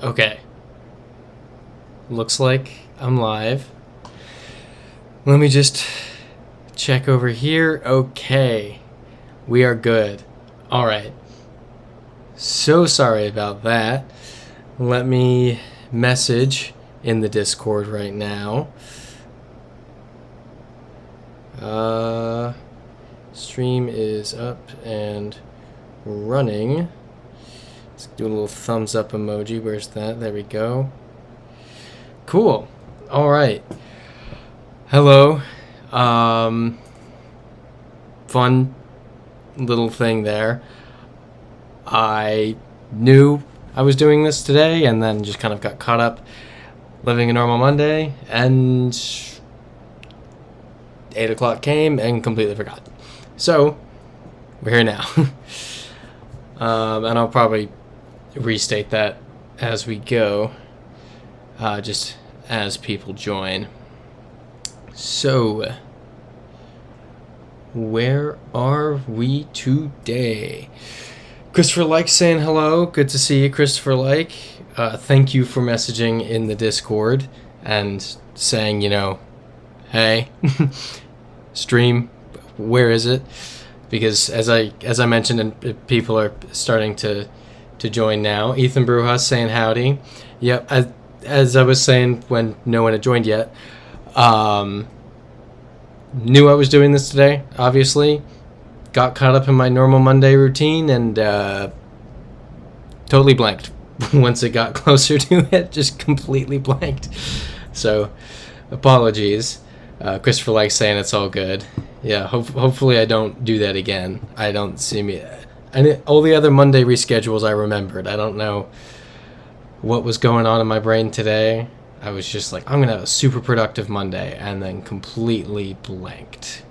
Okay. Looks like I'm live. Let me just check over here. Okay. We are good. Alright. So sorry about that. Let me message in the Discord right now. Stream is up and running. Let's do a little thumbs up emoji. Where's that? There we go. Cool. All right. Hello. Fun little thing there. I knew I was doing this today and then just kind of got caught up living a normal Monday, and 8 o'clock came and completely forgot. So we're here now. And I'll probably restate that as we go, just as people join. So where are we today? Christopher Like saying hello. Good to see you, Christopher Like. Thank you for messaging in the Discord and saying, hey, stream, where is it? Because as I mentioned, and people are starting to join now. Ethan Brujas saying howdy. Yep, as I was saying when no one had joined yet, knew I was doing this today, obviously. Got caught up in my normal Monday routine and totally blanked. Once it got closer to it, just completely blanked. So, apologies. Christopher Like saying it's all good. Yeah, hopefully I don't do that again. I don't see me... all the other Monday reschedules I remembered. I don't know what was going on in my brain today. I was just like, I'm going to have a super productive Monday, and then completely blanked.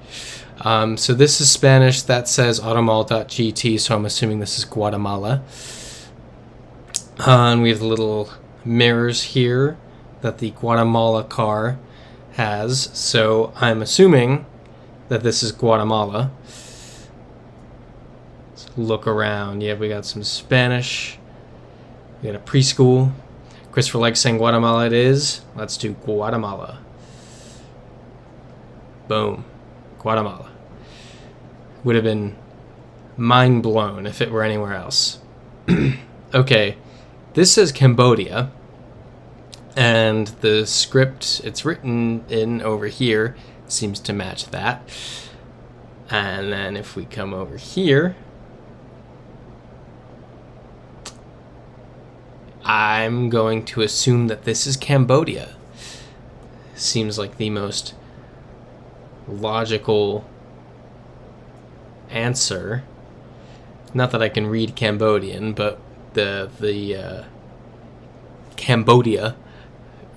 So this is Spanish. That says automal.gt, so I'm assuming this is Guatemala. And we have the little mirrors here that the Guatemala car has, so I'm assuming that this is Guatemala. Let's look around. Yeah, we got some Spanish. We got a preschool. Christopher Like saying Guatemala it is. Let's do Guatemala. Boom. Guatemala. Would have been mind blown if it were anywhere else. Okay. This says Cambodia. And the script it's written in over here seems to match that. And then if we come over here, I'm going to assume that this is Cambodia. Seems like the most logical answer. Not that I can read Cambodian, but the Cambodia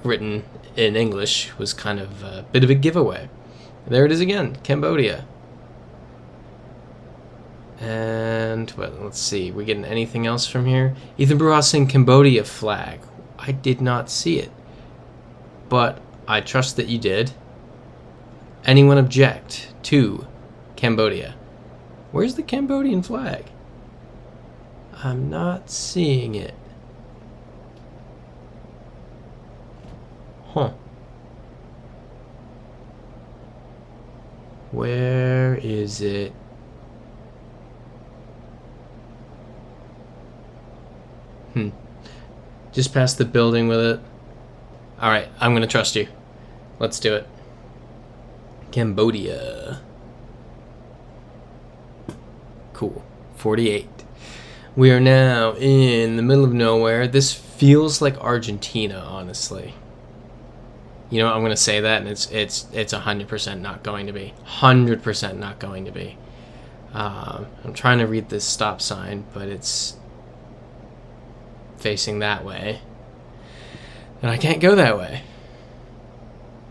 written in English was kind of a bit of a giveaway. There it is again, Cambodia. And, well, let's see. We getting anything else from here? Ethan Brujas saying Cambodia flag. I did not see it. But I trust that you did. Anyone object to Cambodia? Where's the Cambodian flag? I'm not seeing it. Huh. Where is it? Just past the building with it. Alright, I'm gonna trust you. Let's do it. Cambodia. Cool. 48. We are now in the middle of nowhere. This feels like Argentina, honestly. You know what, I'm gonna say that, and it's 100% not going to be. 100% not going to be. I'm trying to read this stop sign, but it's facing that way. And I can't go that way.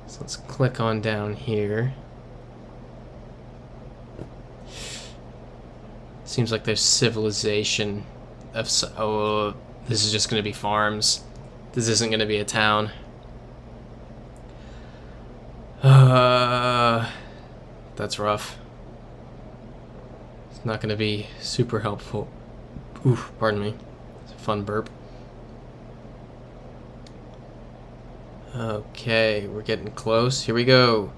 So let's click on down here. Seems like there's civilization of... oh, this is just going to be farms. This isn't going to be a town. That's rough. It's not going to be super helpful. Oof, pardon me. It's a fun burp. Okay, we're getting close. Here we go.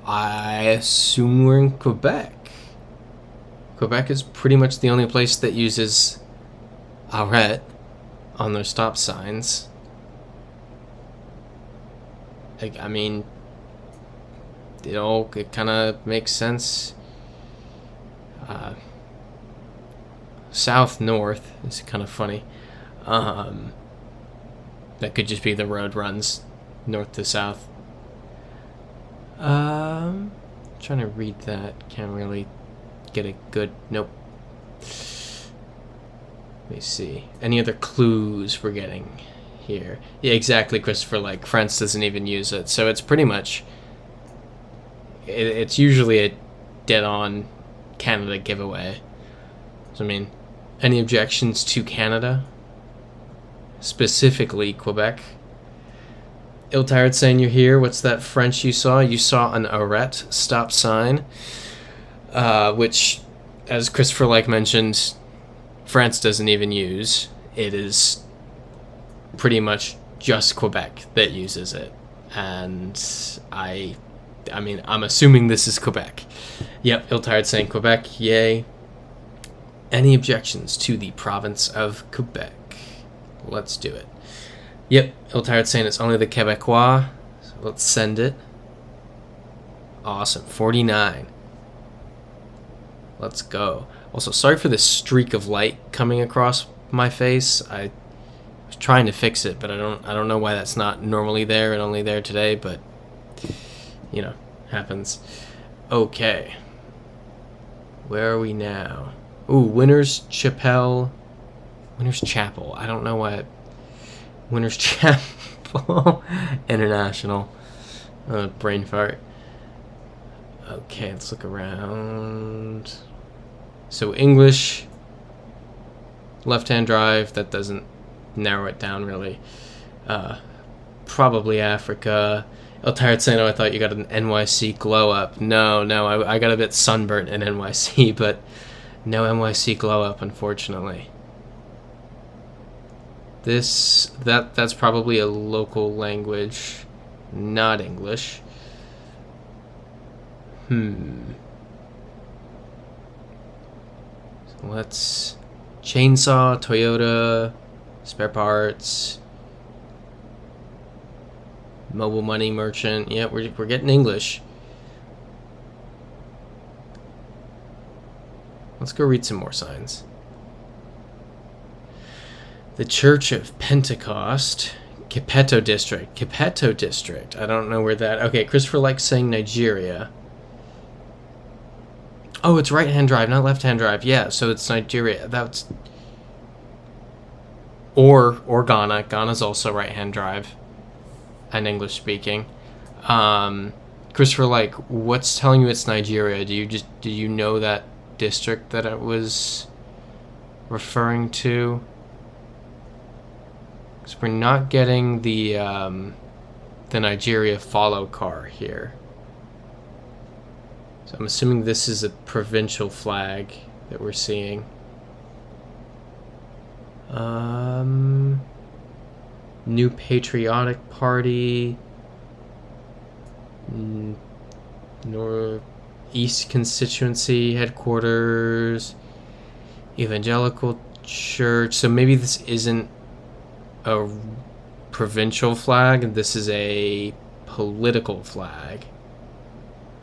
I assume we're in Quebec. Quebec is pretty much the only place that uses arrête on their stop signs. I mean, it kind of makes sense. South north is kind of funny. That could just be the road runs north to south. Trying to read that. Can't really get a good... Nope. Let me see. Any other clues we're getting here? Yeah, exactly, Christopher. Like, France doesn't even use it. So it's pretty much... It's usually a dead-on Canada giveaway. So, I mean, any objections to Canada? Specifically Quebec? Iltired saying you're here. What's that French you saw? You saw an arrête stop sign, which, as Christopher Like mentioned, France doesn't even use. It is pretty much just Quebec that uses it. And I mean, I'm assuming this is Quebec. Yep, Iltired saying Quebec, yay. Any objections to the province of Quebec? Let's do it. Yep, Iltired saying it's only the Quebecois. So let's send it. Awesome, 49. Let's go. Also, sorry for this streak of light coming across my face. I was trying to fix it, but I don't know why that's not normally there and only there today, but you know, happens. Okay. Where are we now? Ooh, Winners Chapel. Winners Chapel. I don't know why. Winners Chapel International. Brain fart. Okay, let's look around. So English, left-hand drive. That doesn't narrow it down really. Probably Africa. Tired saying, oh, I thought you got an NYC glow up. No, I got a bit sunburnt in NYC, but no NYC glow up, unfortunately. That's probably a local language, not English. So let's chainsaw, Toyota, spare parts, mobile money merchant. Yeah, we're getting English. Let's go read some more signs. The Church of Pentecost, Kipeto District. Kipeto District. I don't know where that... Okay, Christopher likes saying Nigeria. Oh, it's right-hand drive, not left-hand drive. Yeah, so it's Nigeria. That's... Or Ghana. Ghana's also right-hand drive. And English-speaking. Christopher, like, what's telling you it's Nigeria? Do you know that district that it was referring to? Because we're not getting the Nigeria follow car here. So I'm assuming this is a provincial flag that we're seeing. New Patriotic Party. Northeast Constituency Headquarters. Evangelical Church. So maybe this isn't a provincial flag, and this is a political flag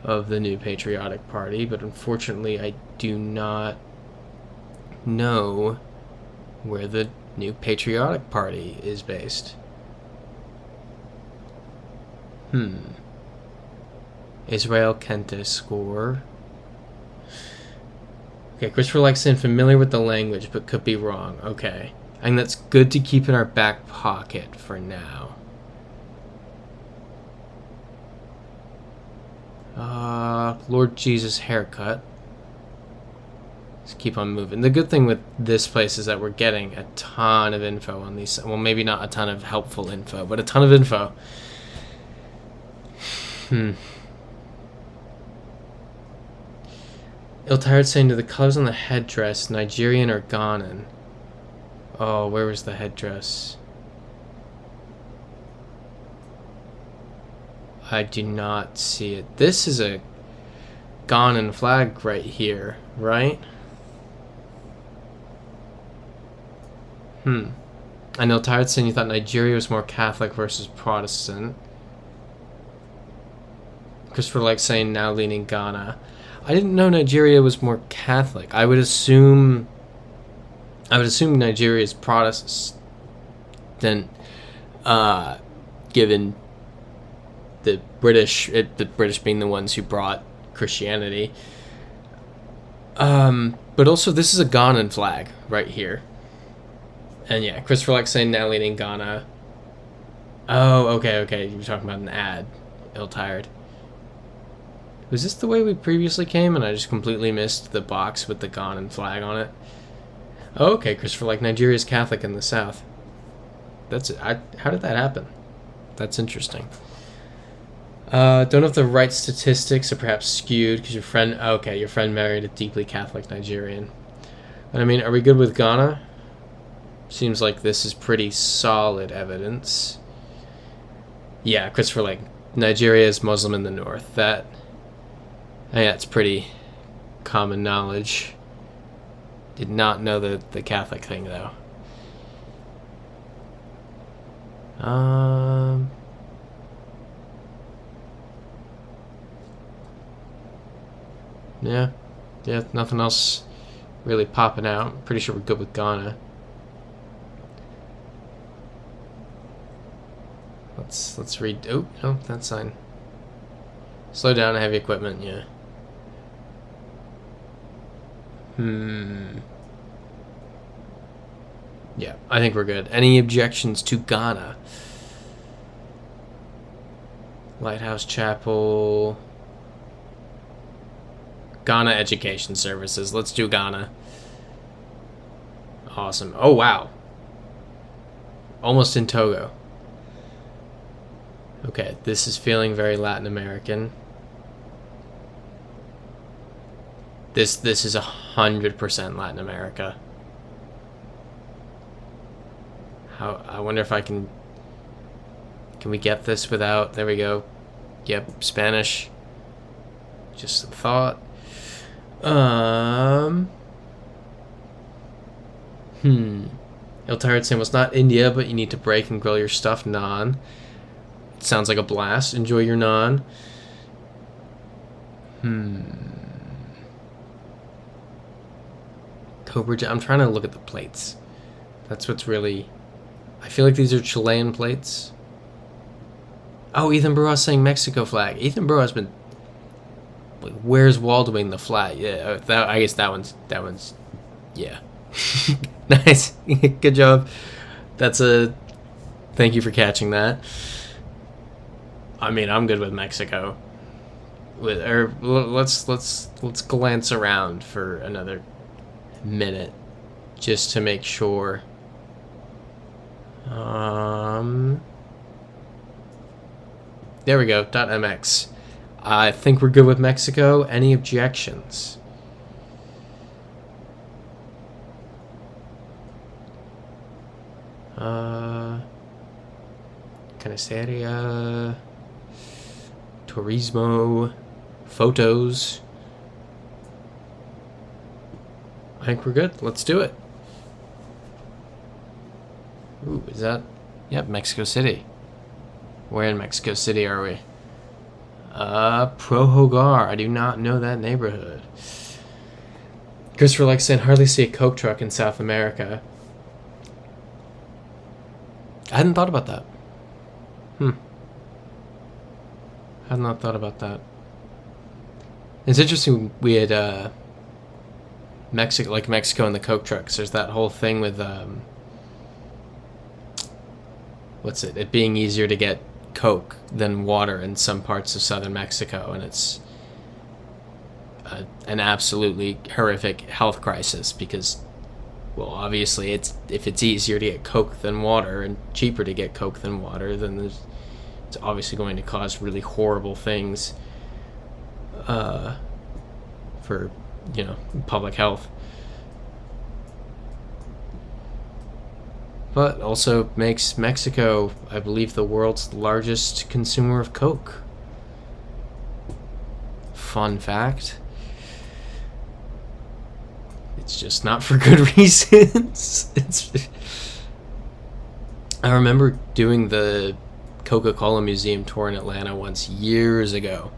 of the New Patriotic Party, but unfortunately I do not know where the New Patriotic Party is based. Israel Kente score. Okay, Christopher likes saying familiar with the language, but could be wrong. Okay. I think that's good to keep in our back pocket for now. Lord Jesus haircut. Let's keep on moving. The good thing with this place is that we're getting a ton of info on these. Well, maybe not a ton of helpful info, but a ton of info. Iltired saying, to the colors on the headdress, Nigerian or Ghanan? Oh, where was the headdress? I do not see it. This is a Ghanan flag right here, right? I know Tired saying you thought Nigeria was more Catholic versus Protestant. Christopher like saying now leaning Ghana. I didn't know Nigeria was more Catholic. I would assume Nigeria is Protestant, given the British being the ones who brought Christianity. But also this is a Ghanan flag right here. And yeah, Christopher like saying now leaning Ghana. Oh, okay. You were talking about an ad. Ill-tired. Was this the way we previously came and I just completely missed the box with the Ghanan flag on it? Oh, okay, Christopher like Nigeria's Catholic in the south. That's it. How did that happen? That's interesting. Don't know if the right statistics are perhaps skewed because your friend married a deeply Catholic Nigerian. But I mean, are we good with Ghana? Seems like this is pretty solid evidence. Yeah, Christopher like Nigeria is Muslim in the north. That's pretty common knowledge. Did not know the Catholic thing though. Yeah, nothing else really popping out. Pretty sure we're good with Ghana. Let's read. Oh no, that sign. Slow down, heavy equipment. Yeah. Yeah, I think we're good. Any objections to Ghana? Lighthouse Chapel. Ghana Education Services. Let's do Ghana. Awesome. Oh, wow. Almost in Togo. Okay, this is feeling very Latin American. This is 100% Latin America. I wonder if I can we get this without, there we go. Yep, Spanish. Just a thought. Il-Tired saying, well, it's not India, but you need to break and grill your stuffed naan. It sounds like a blast. Enjoy your naan. Cobra, I'm trying to look at the plates. That's what's really... I feel like these are Chilean plates. Oh, Ethan Burroughs saying Mexico flag. Ethan Burroughs been... Like, where's Waldoing the flag? Yeah, I guess that one's... Yeah. Nice. Good job. That's a... Thank you for catching that. I mean, I'm good with Mexico. Let's glance around for another minute just to make sure. There we go. .mx. I think we're good with Mexico. Any objections? Canisteria, Turismo, photos. I think we're good. Let's do it. Ooh, is that? Yep, Mexico City. Where in Mexico City are we? Pro Hogar. I do not know that neighborhood. Christopher likes saying, hardly see a Coke truck in South America. I hadn't thought about that. Had not thought about that. It's interesting we had Mexico and the Coke trucks. There's that whole thing with it being easier to get Coke than water in some parts of southern Mexico, and it's an absolutely horrific health crisis because, well, obviously if it's easier to get Coke than water and cheaper to get Coke than water, then it's obviously going to cause really horrible things for, public health. But also makes Mexico, I believe, the world's largest consumer of Coke. fun fact. It's just not for good reasons. I remember doing the Coca-Cola Museum tour in Atlanta once years ago,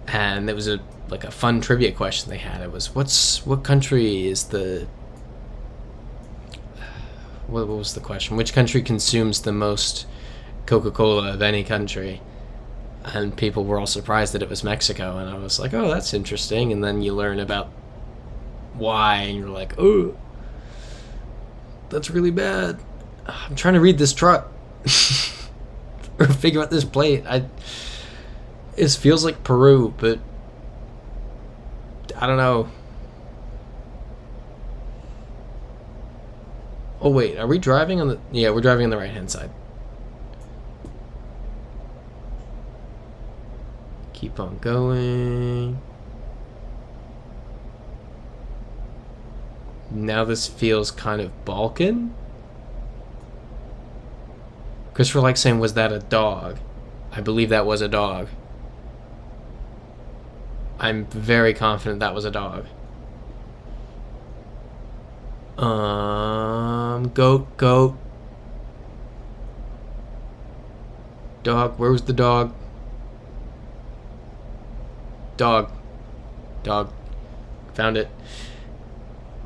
and it was a fun trivia question they had. It was, what country is the what was the question? Which country consumes the most Coca-Cola of any country? And people were all surprised that it was Mexico, and I was like, oh, that's interesting. And then you learn about why, and you're like, oh, that's really bad. I'm trying to read this truck or figure out this plate. It feels like Peru, but I don't know. Oh wait, are we driving on the? Yeah, we're driving on the right hand side. Keep on going. Now this feels kind of Balkan. Christopher likes saying, was that a dog? I believe that was a dog. I'm very confident that was a dog. Goat. Dog, where was the dog? Dog. Found it.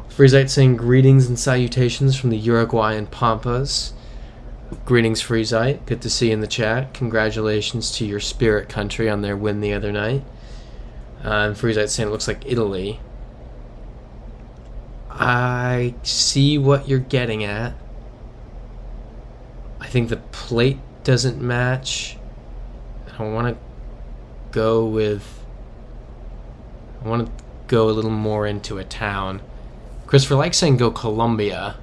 Freezite saying greetings and salutations from the Uruguayan Pampas. Greetings, Freezite. Good to see you in the chat. Congratulations to your spirit country on their win the other night. And Freezite saying it looks like Italy. I see what you're getting at. I think the plate doesn't match. I want to go a little more into a town. Christopher likes saying go Colombia.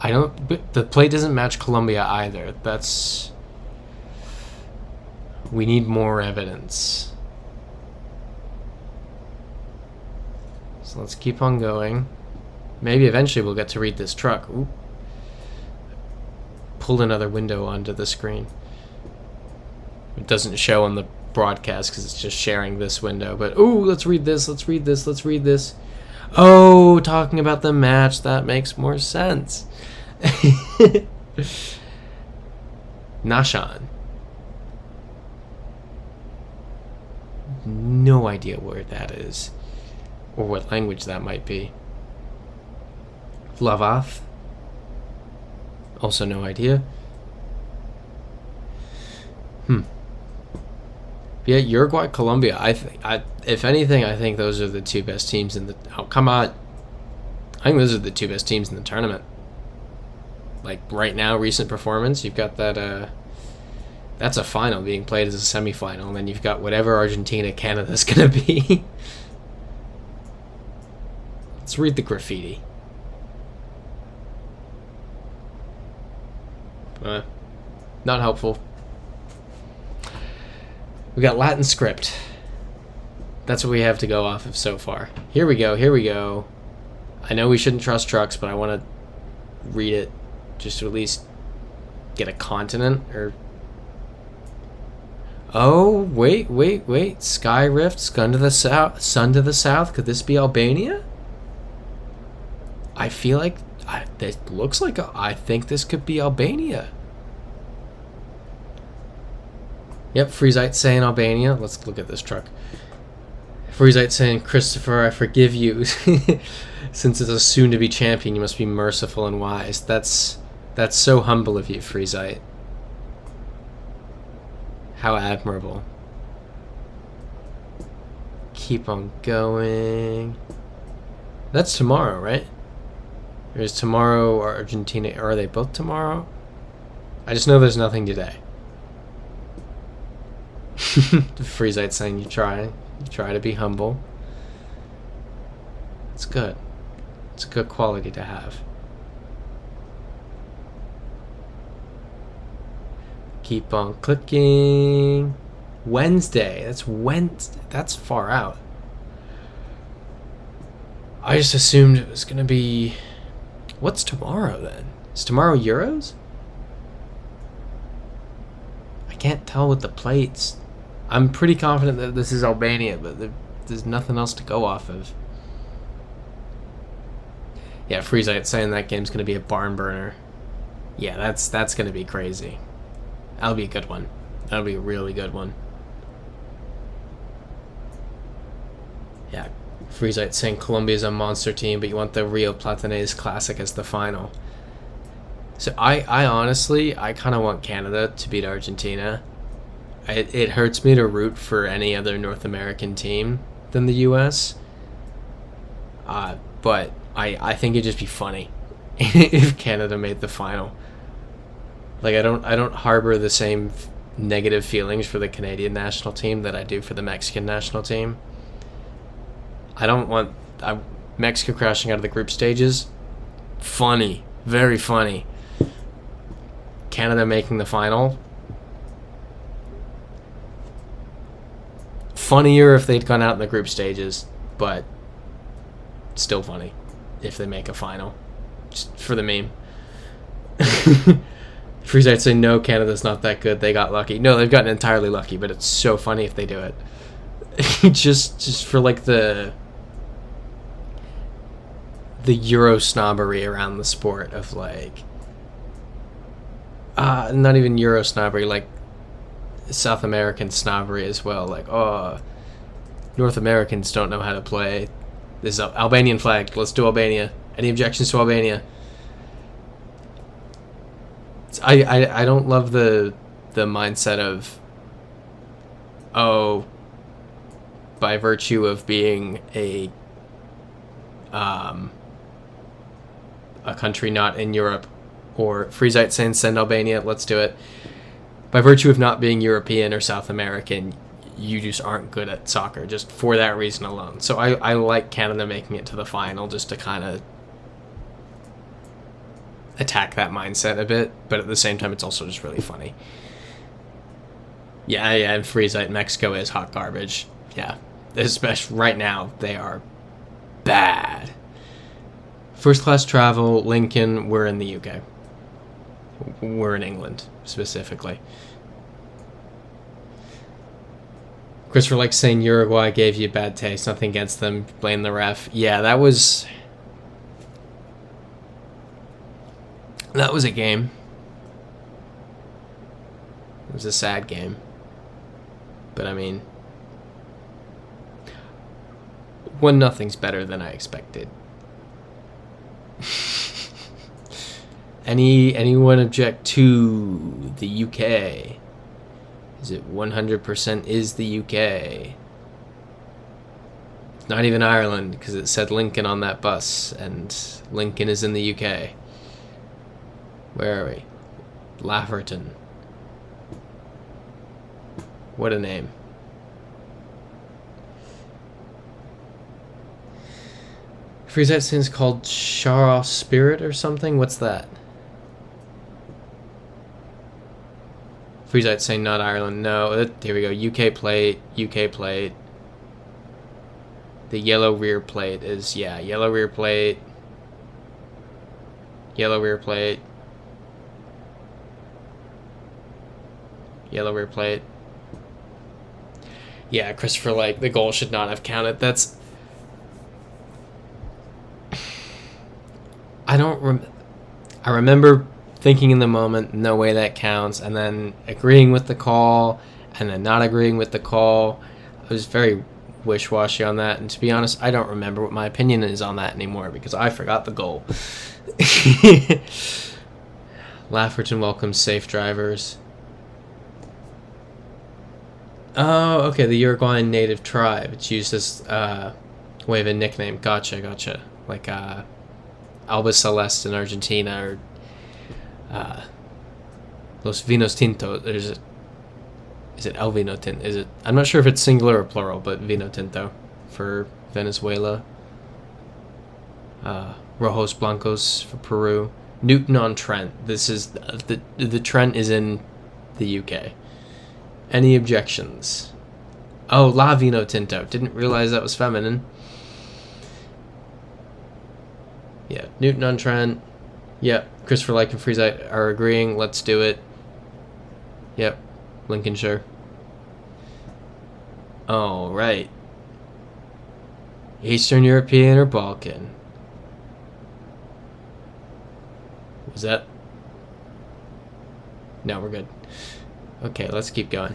The plate doesn't match Colombia either. We need more evidence. So let's keep on going. Maybe eventually we'll get to read this truck. Ooh. Pulled another window onto the screen. It doesn't show on the broadcast because it's just sharing this window. But ooh, let's read this. Oh, talking about the match, that makes more sense. Nashan. No idea where that is. Or what language that might be. Lavath. Also no idea. Yeah, Uruguay, Colombia. If anything, I think those are the two best teams in the... Oh, come on. I think those are the two best teams in the tournament. Like, right now, recent performance, you've got that... that's a final being played as a semifinal, and then you've got whatever Argentina, Canada's going to be. Let's read the graffiti. Not helpful. We got Latin script. That's what we have to go off of so far. Here we go. I know we shouldn't trust trucks, but I want to read it just to at least get a continent or... Oh, wait. Sky Rift, sun to the south. Could this be Albania? I feel like... It looks like... I think this could be Albania. Yep, Freezite saying Albania. Let's look at this truck. Freezite saying, Christopher, I forgive you. Since it's a soon-to-be champion, you must be merciful and wise. That's so humble of you, Freezite. How admirable. Keep on going. That's tomorrow, right? Or is tomorrow Argentina... Or are they both tomorrow? I just know there's nothing today. Freezite saying you try to be humble. It's good. It's a good quality to have. Keep on clicking. Wednesday. That's Wednesday. That's far out. I just assumed it was gonna be... What's tomorrow then? Is tomorrow Euros? I can't tell with the plates. I'm pretty confident that this is Albania, but there's nothing else to go off of. Yeah, Freezite saying that game's going to be a barn burner. Yeah, that's going to be crazy. That'll be a good one. That'll be a really good one. Yeah, Freezite saying Colombia's a monster team, but you want the Rio Platense Classic as the final. So I honestly, I kind of want Canada to beat Argentina. It hurts me to root for any other North American team than the U.S. But I think it'd just be funny if Canada made the final. Like I don't harbor the same negative feelings for the Canadian national team that I do for the Mexican national team. I don't want Mexico crashing out of the group stages. Funny, very funny. Canada making the final. Funnier if they'd gone out in the group stages, but still funny if they make a final. Just for the meme. Freezite say no, Canada's not that good. They got lucky. No, they've gotten entirely lucky, but it's so funny if they do it. just for like the Euro snobbery around the sport of like not even Euro snobbery, like South American snobbery as well. Like, oh, North Americans don't know how to play. This is Albanian flag. Let's do Albania. Any objections to Albania? I don't love the mindset of, oh, by virtue of being a country not in Europe, or Freezite saying send Albania, let's do it. By virtue of not being European or South American, you just aren't good at soccer, just for that reason alone. So I like Canada making it to the final just to kind of attack that mindset a bit, but at the same time it's also just really funny. Yeah, and Freezite, Mexico is hot garbage. Yeah, especially right now, they are bad. First class travel, Lincoln, we're in the UK. We're in England, specifically. Christopher likes saying Uruguay gave you a bad taste. Nothing against them. Blame the ref. Yeah, that was a game. It was a sad game. But I mean, 1-0's better than I expected. Anyone object to the UK? Is it 100% is the UK? It's not even Ireland, because it said Lincoln on that bus, and Lincoln is in the UK. Where are we? Lafferton. What a name. Freezite Sin's called Shara Spirit or something? What's that? Freezite saying not Ireland. No, here we go. UK plate. The yellow rear plate is, yeah, yellow rear plate. Yellow rear plate. Yellow rear plate. Yeah, Christopher, like, the goal should not have counted. That's... I remember thinking in the moment, no way that counts, and then agreeing with the call, and then not agreeing with the call. I was very wish-washy on that, and to be honest, I don't remember what my opinion is on that anymore, because I forgot the goal. Lafferton welcomes safe drivers. Oh, okay, the Uruguayan native tribe. It's used as way of a nickname. Gotcha. Like Alba Celeste in Argentina, or Los Vinos Tinto. Is it El Vino Tinto? Is it? I'm not sure if it's singular or plural, but Vino Tinto for Venezuela. Rojos Blancos for Peru. Newton-on-Trent. This is the Trent is in the UK. Any objections? Oh, La Vino Tinto. Didn't realize that was feminine. Yeah, Newton-on-Trent. Yep, Christopher Like and Freezite are agreeing. Let's do it. Yep, Lincolnshire. Oh, right. Eastern European or Balkan. Was that? No, we're good. Okay, let's keep going.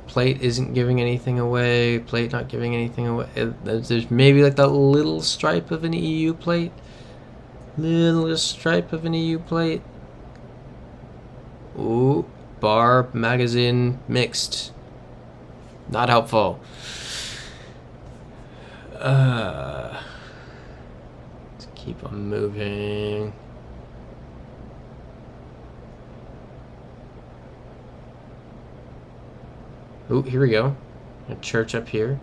Plate isn't giving anything away. Plate not giving anything away. There's maybe like that little stripe of an EU plate. Little stripe of an EU plate. Ooh, bar, magazine, mixed. Not helpful. Let's keep on moving. Oh, here we go. A church up here.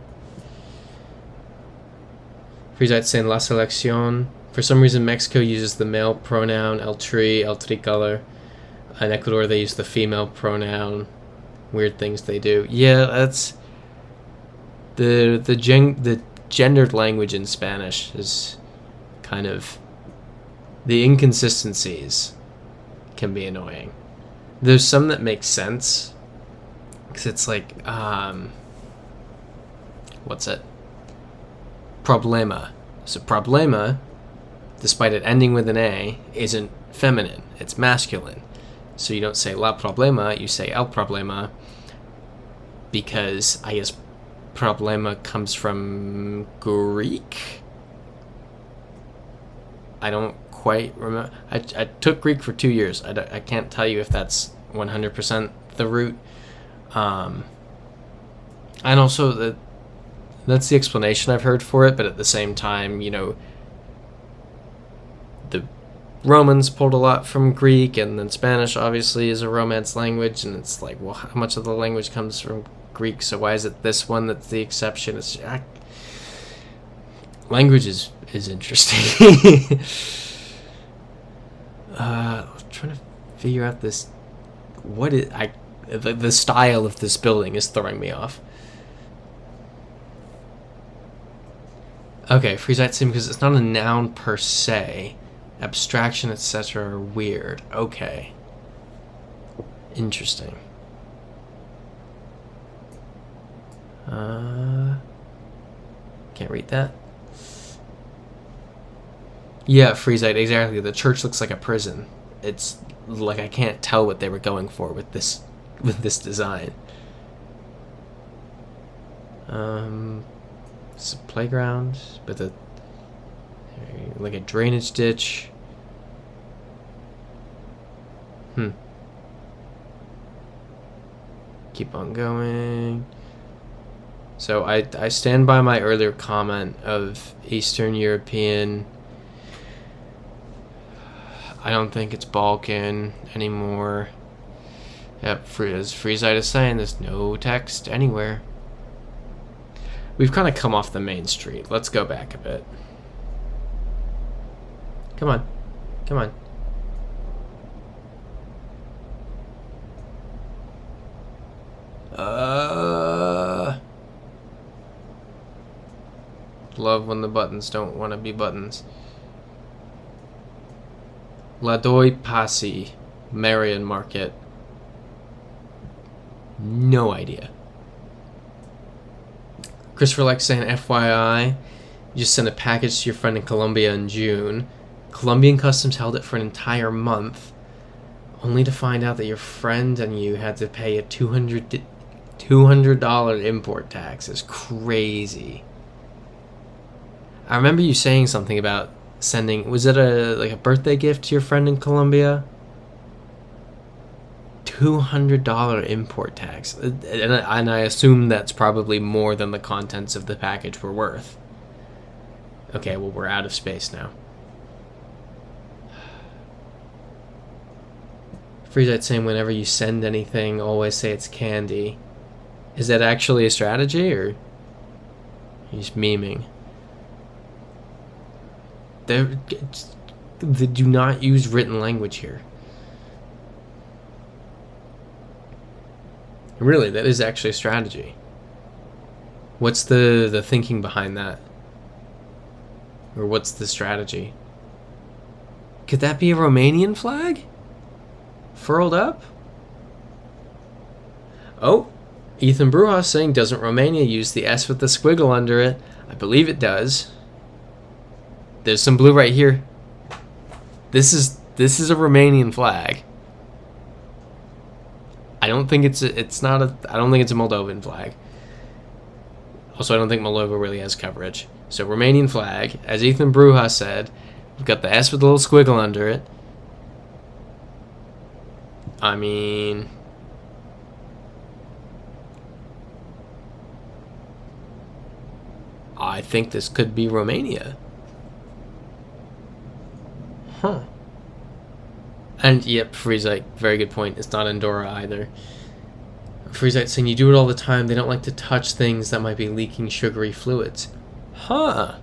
Frisite saying La Selección. For some reason, Mexico uses the male pronoun el tricolor. In Ecuador, they use the female pronoun. Weird things they do. Yeah, that's the gendered language in Spanish is kind of, the inconsistencies can be annoying. There's some that make sense. Because it's like, what's it? Problema. So problema, despite it ending with an A, isn't feminine. It's masculine. So you don't say la problema, you say el problema. Because I guess problema comes from Greek? I don't quite remember. I took Greek for 2 years. I can't tell you if that's 100% the root. And also that's the explanation I've heard for it, but at the same time, you know, the Romans pulled a lot from Greek, and then Spanish obviously is a Romance language, and it's like, well, how much of the language comes from Greek, so why is it this one that's the exception? It's language is interesting. I was trying to figure out this, the style of this building is throwing me off. Okay, Frisite sim, because it's not a noun per se. Abstraction, etc. are weird. Okay. Interesting. Can't read that. Yeah, Frisite, exactly. The church looks like a prison. It's like I can't tell what they were going for with this design. It's a playground, but like a drainage ditch. Keep on going. So I stand by my earlier comment of Eastern European. I don't think it's Balkan anymore. Yep, as Frisite is saying, there's no text anywhere. We've kind of come off the main street. Let's go back a bit. Come on. Come on. Love when the buttons don't want to be buttons. Ladoi Pasi, Marion Market. No idea. Christopher likes saying, FYI, you just sent a package to your friend in Colombia in June. Colombian customs held it for an entire month, only to find out that your friend and you had to pay a $200 import tax. It's crazy. I remember you saying something about sending, was it a birthday gift to your friend in Colombia? $200 import tax, and I assume that's probably more than the contents of the package were worth. Okay, well, we're out of space now. Frisite saying, whenever you send anything, always say it's candy. Is that actually a strategy, or are you just memeing? They do not use written language here. Really, that is actually a strategy. What's the thinking behind that? Or what's the strategy? Could that be a Romanian flag? Furled up? Oh, Ethan Brujas saying, doesn't Romania use the S with the squiggle under it? I believe it does. There's some blue right here. This is a Romanian flag. I don't think it's a Moldovan flag. Also, I don't think Moldova really has coverage. So Romanian flag, as Ethan Brujas said, we've got the S with a little squiggle under it. I mean, I think this could be Romania. Huh. And yep, Freezite, very good point. It's not Andorra either. Freezite saying, you do it all the time. They don't like to touch things that might be leaking sugary fluids. Huh.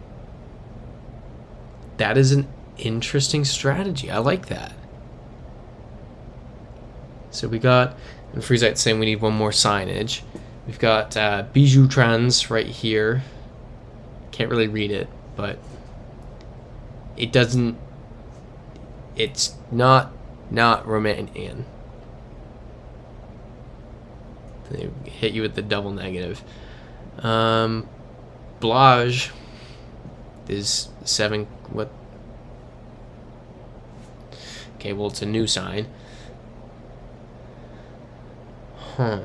That is an interesting strategy. I like that. So we got, and Freezite saying we need one more signage. We've got Bijou Trans right here. Can't really read it, but it doesn't, it's not Romanian. They hit you with the double negative. Blage is 7, what? Okay, well, it's a new sign. Huh.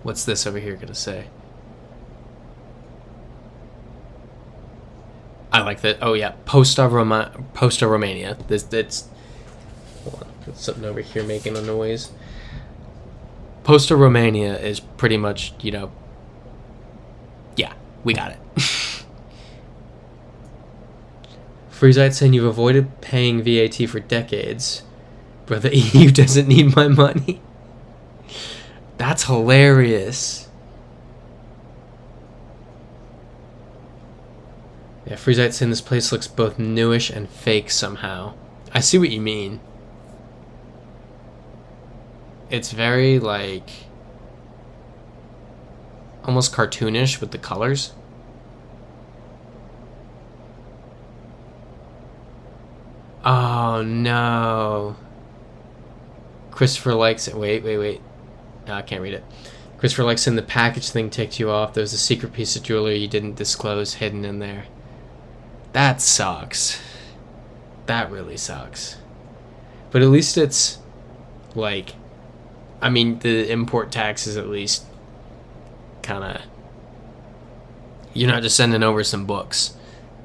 What's this over here gonna say? I like that. Oh yeah, Posta Romania. It's hold on, put something over here making a noise. Posta Romania is pretty much, you know, yeah, we got it. Freezite saying you've avoided paying VAT for decades, but the EU doesn't need my money. That's hilarious. Yeah, Freezite saying this place looks both newish and fake somehow. I see what you mean. It's very, like, almost cartoonish with the colors. Oh, no. Christopher likes it. Wait. No, I can't read it. Christopher likes in the package thing ticked you off. There's a secret piece of jewelry you didn't disclose hidden in there. That sucks. That really sucks. But at least it's, like, I mean, the import tax is at least kind of, you're not just sending over some books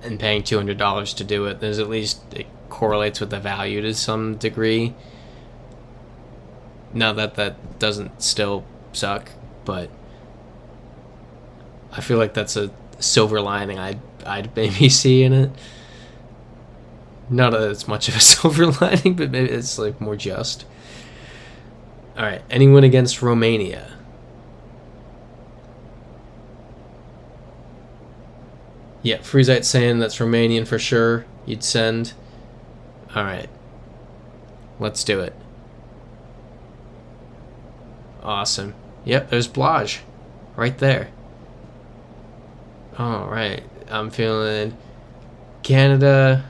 and paying $200 to do it. There's at least, it correlates with the value to some degree. Now that doesn't still suck, but I feel like that's a silver lining I'd maybe see in it. Not that it's much of a silver lining, but maybe it's like more just. Alright, anyone against Romania? Yeah, Freezite saying that's Romanian for sure. You'd send. Alright. Let's do it. Awesome. Yep, there's Blage. Right there. Alright. I'm feeling Canada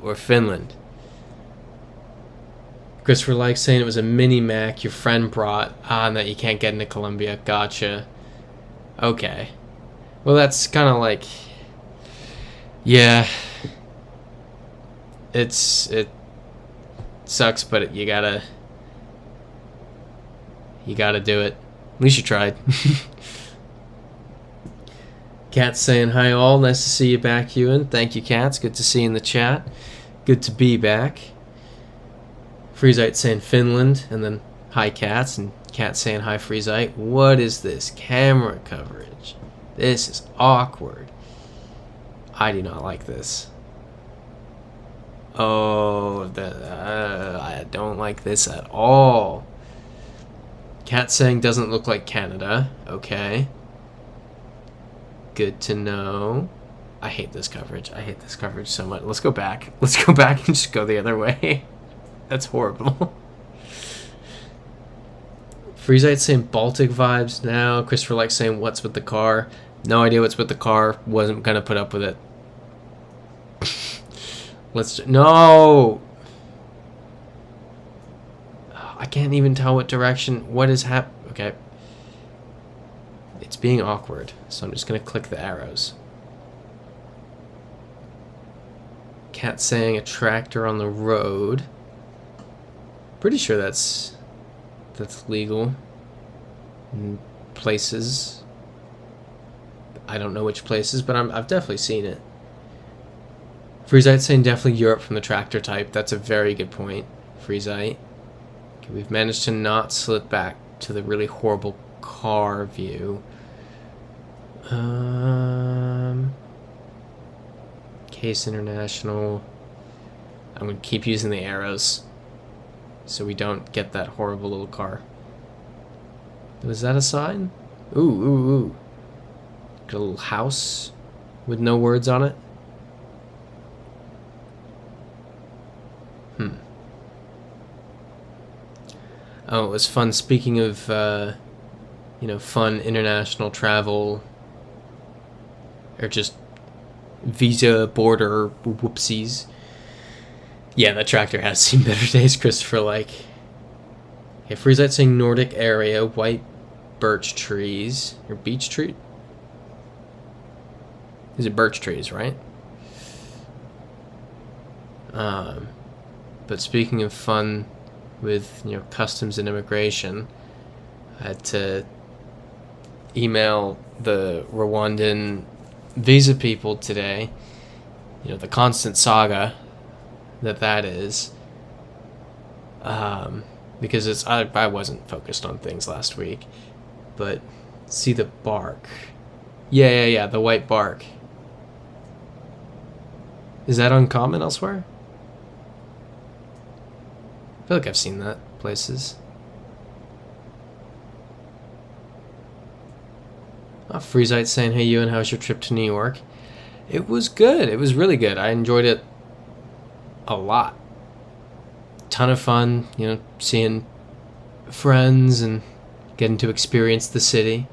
or Finland. Christopher likes saying it was a mini Mac your friend brought. And that you can't get into Colombia. Gotcha. Okay. Well, that's kind of like, yeah. It sucks, but you gotta do it. At least you tried. Cat's saying hi all. Nice to see you back, Ewan. Thank you, Cats. Good to see you in the chat. Good to be back. Freezite saying Finland, and then hi, Cats, and Cat saying hi, Freezite. What is this camera coverage? This is awkward. I do not like this. Oh, I don't like this at all. Cat saying doesn't look like Canada. Okay. Good to know. I hate this coverage. I hate this coverage so much. Let's go back. Let's go back and just go the other way. That's horrible. Freezite saying Baltic vibes now. Christopher likes saying what's with the car. No idea what's with the car. Wasn't gonna put up with it. No! I can't even tell what direction. What is Okay. It's being awkward, so I'm just going to click the arrows. Cat saying a tractor on the road. Pretty sure that's legal in places. I don't know which places, but I've definitely seen it. Freezite saying definitely Europe from the tractor type. That's a very good point, Freezite. Okay, we've managed to not slip back to the really horrible car view. Case International. I'm going to keep using the arrows so we don't get that horrible little car. Was that a sign? Ooh, ooh, ooh. Got a little house with no words on it. Oh, it was fun. Speaking of, you know, fun international travel, or just visa border whoopsies. Yeah, that tractor has seen better days, Christopher. Like, okay, Freezite saying Nordic area, white birch trees, or beech tree. These are birch trees, right? But speaking of fun with, you know, customs and immigration, I had to email the Rwandan visa people today. You know, the constant saga that is. Because I wasn't focused on things last week, but see the bark. Yeah, the white bark. Is that uncommon elsewhere? I feel like I've seen that places. Freezite saying, hey Ewan, how's your trip to New York? It was good. It was really good. I enjoyed it a lot. Ton of fun, you know, seeing friends and getting to experience the city.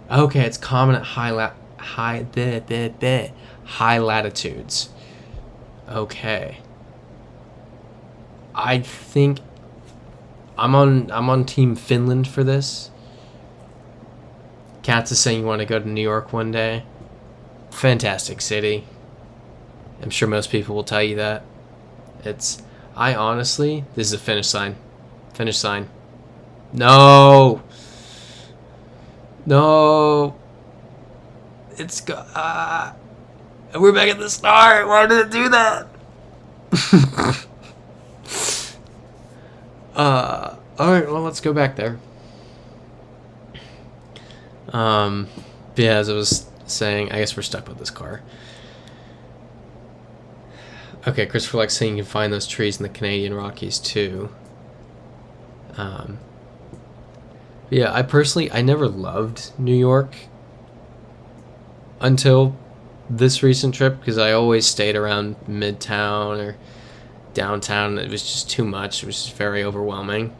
Okay, it's common at high latitudes. Okay. I think I'm on Team Finland for this. Katz is saying you want to go to New York one day. Fantastic city. I'm sure most people will tell you that. I honestly, this is a finish sign. Finish sign. No. No. We're back at the start. Why did it do that? Alright, well, let's go back there. Yeah, as I was saying, I guess we're stuck with this car. Okay, Christopher likes saying you can find those trees in the Canadian Rockies too. Yeah, I never loved New York until this recent trip, because I always stayed around Midtown or downtown. It was just too much. It was just very overwhelming.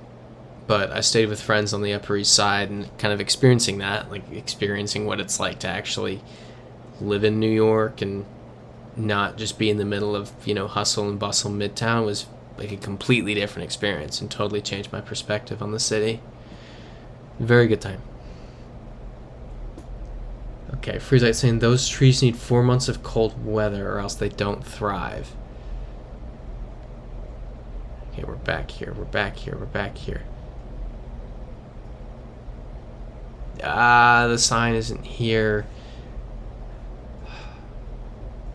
But I stayed with friends on the Upper East Side and kind of experiencing that, like experiencing what it's like to actually live in New York and not just be in the middle of, you know, hustle and bustle Midtown was like a completely different experience and totally changed my perspective on the city. Very good time. Okay, Freezite saying those trees need 4 months of cold weather or else they don't thrive. Okay, we're back here. The sign isn't here.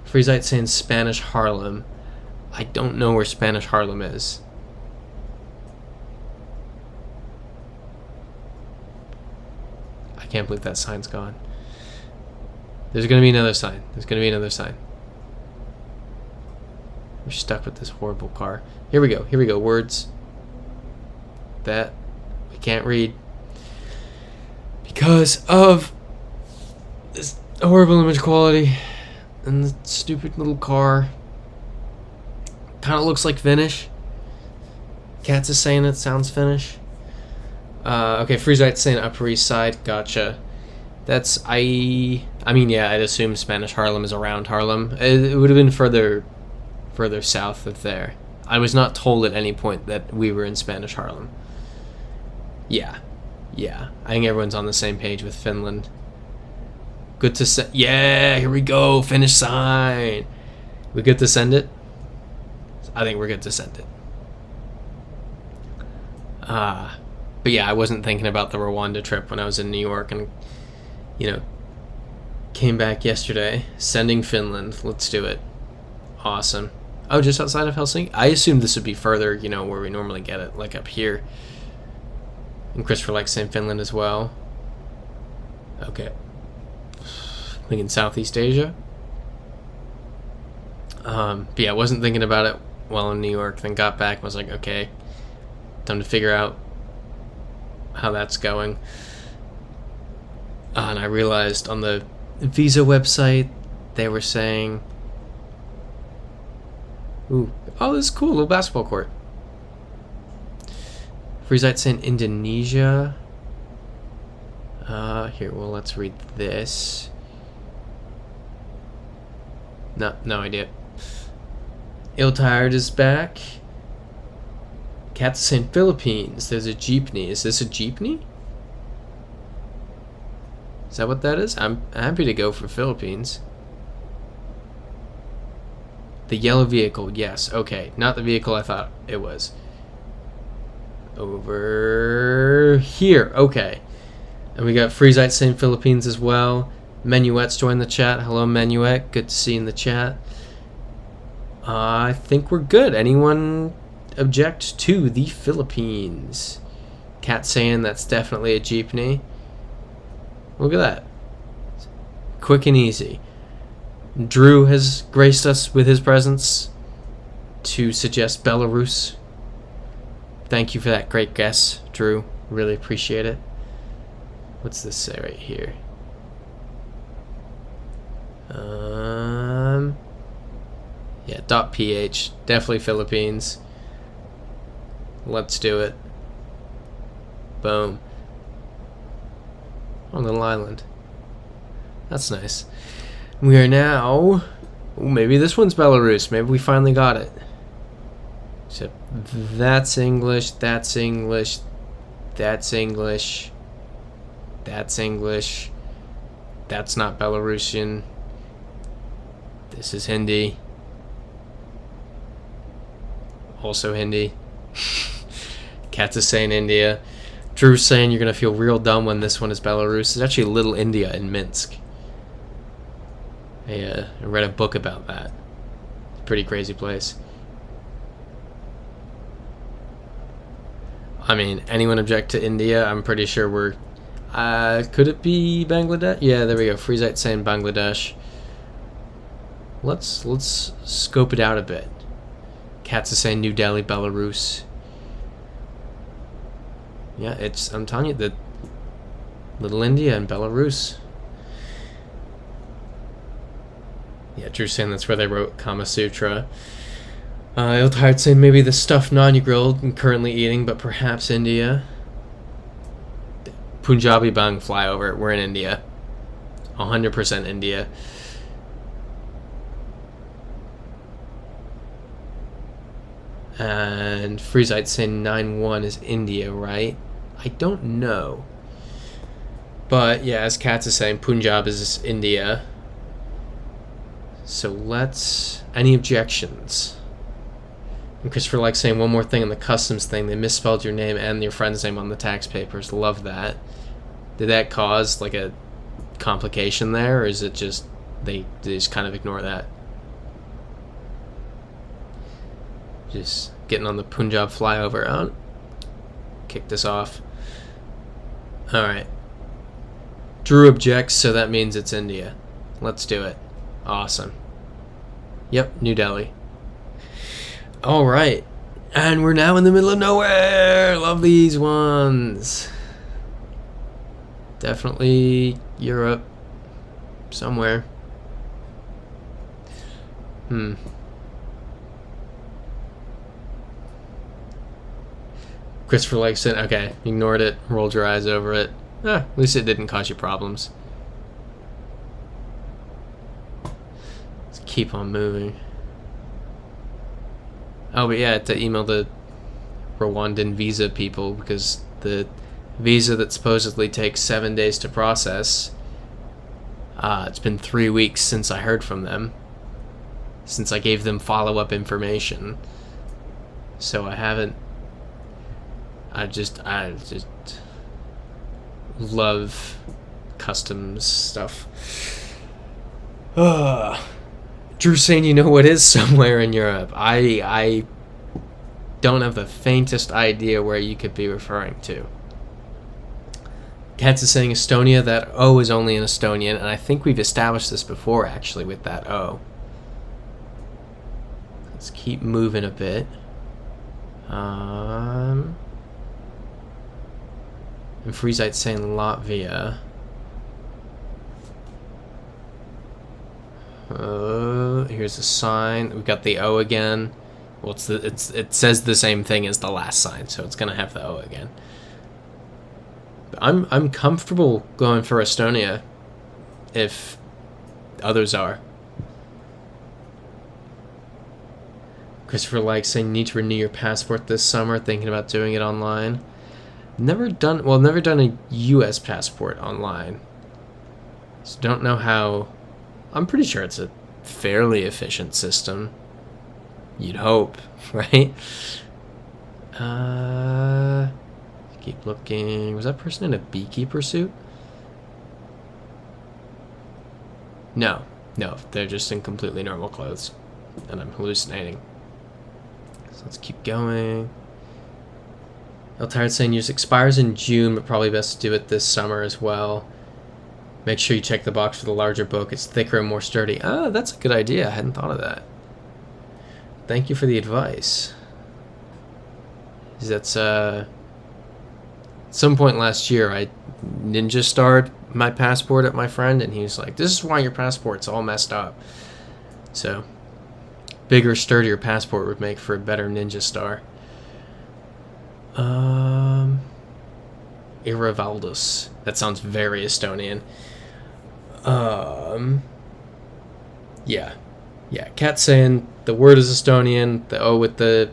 Freezite saying Spanish Harlem. I don't know where Spanish Harlem is. I can't believe that sign's gone. There's gonna be another sign. We're stuck with this horrible car. Here we go. Words that we can't read because of this horrible image quality and the stupid little car. Kind of looks like Finnish. Katz is saying it sounds Finnish. Okay, Freezite's saying Upper East Side. Gotcha. That's I mean, yeah, I'd assume Spanish Harlem is around Harlem. It would have been further further south of there. I was not told at any point that we were in Spanish Harlem. Yeah. Yeah. I think everyone's on the same page with Finland. Good to send. Yeah, here we go. Finish sign. We good to send it? I think we're good to send it. But yeah, I wasn't thinking about the Rwanda trip when I was in New York and, you know, came back yesterday. Sending Finland. Let's do it. Awesome. Oh, just outside of Helsinki? I assumed this would be further, you know, where we normally get it, like up here. And Christopher likes saying Finland as well. Okay. Thinking Southeast Asia. But yeah, I wasn't thinking about it while in New York. Then got back and was like, okay, time to figure out how that's going. And I realized on the visa website they were saying, ooh, oh, this is cool, little basketball court. Freezite saying Indonesia. Here, well, let's read this. No idea. Ill Tired is back. Cat's saying Philippines. There's a jeepney. Is this a jeepney? Is that what that is? I'm happy to go for Philippines. The yellow vehicle, yes. Okay, not the vehicle I thought it was. Over here, okay. And we got Freezite saying Philippines as well. Menuet's joined the chat. Hello, Menuet. Good to see you in the chat. I think we're good. Anyone object to the Philippines? Cat saying that's definitely a jeepney. Look at that. Quick and easy. Drew has graced us with his presence to suggest Belarus. Thank you for that great guess, Drew. Really appreciate it. What's this say right here? Yeah, .ph. Definitely Philippines. Let's do it. Boom. On little island. That's nice. We are now... Ooh, maybe this one's Belarus. Maybe we finally got it. Except that's English, that's English, that's English, that's English. That's not Belarusian. This is Hindi. Also Hindi. Cats is saying India. Drew's saying you're going to feel real dumb when this one is Belarus. It's actually Little India in Minsk. I read a book about that. Pretty crazy place. I mean, anyone object to India? I'm pretty sure we're... could it be Bangladesh? Yeah, there we go. Freezite saying Bangladesh. Let's scope it out a bit. Cats is saying New Delhi, Belarus. Yeah, it's... I'm telling you, the Little India and Belarus. Yeah, Drew's saying that's where they wrote Kama Sutra. Ill Tired saying maybe the stuffed naan you grilled and currently eating, but perhaps India. Punjabi Bang flyover. We're in India. 100% India. And Freezite saying 9-1 is India, right? I don't know. But yeah, as Katz is saying, Punjab is India. So let's... Any objections? And Christopher likes saying one more thing on the customs thing. They misspelled your name and your friend's name on the tax papers. Love that. Did that cause like a complication there, or is it just they just kind of ignore that? Just getting on the Punjab flyover. Oh, kick this off. Alright. Drew objects, so that means it's India. Let's do it. Awesome. Yep, New Delhi. Alright. And we're now in the middle of nowhere. Love these ones. Definitely Europe. Somewhere. Christopher likes it. Okay, ignored it. Rolled your eyes over it. At least it didn't cause you problems. Let's keep on moving. Oh, but yeah, I had to email the Rwandan visa people because the visa that supposedly takes 7 days to process, it's been 3 weeks since I heard from them, since I gave them follow-up information. So I haven't. I just love customs stuff. Drew saying, you know what is somewhere in Europe? I don't have the faintest idea where you could be referring to. Katz is saying Estonia. That O is only in Estonian, and I think we've established this before, actually, with that O. Let's keep moving a bit. And Freezite saying Latvia. Here's a sign. We've got the O again. Well, it says the same thing as the last sign, so it's gonna have the O again. But I'm comfortable going for Estonia, if others are. Christopher likes saying, need to renew your passport this summer. Thinking about doing it online. Never done a U.S. passport online. So don't know how. I'm pretty sure it's a fairly efficient system. You'd hope, right? Keep looking. Was that person in a beekeeper suit? No, they're just in completely normal clothes, and I'm hallucinating. So let's keep going. Eltired saying yours expires in June, but probably best to do it this summer as well. Make sure you check the box for the larger book. It's thicker and more sturdy. Ah, that's a good idea. I hadn't thought of that. Thank you for the advice. That's at some point last year I ninja starred my passport at my friend, and he was like, this is why your passport's all messed up. So bigger, sturdier passport would make for a better ninja star. Iravaldus. That sounds very Estonian. Yeah. Kat saying the word is Estonian. The O with the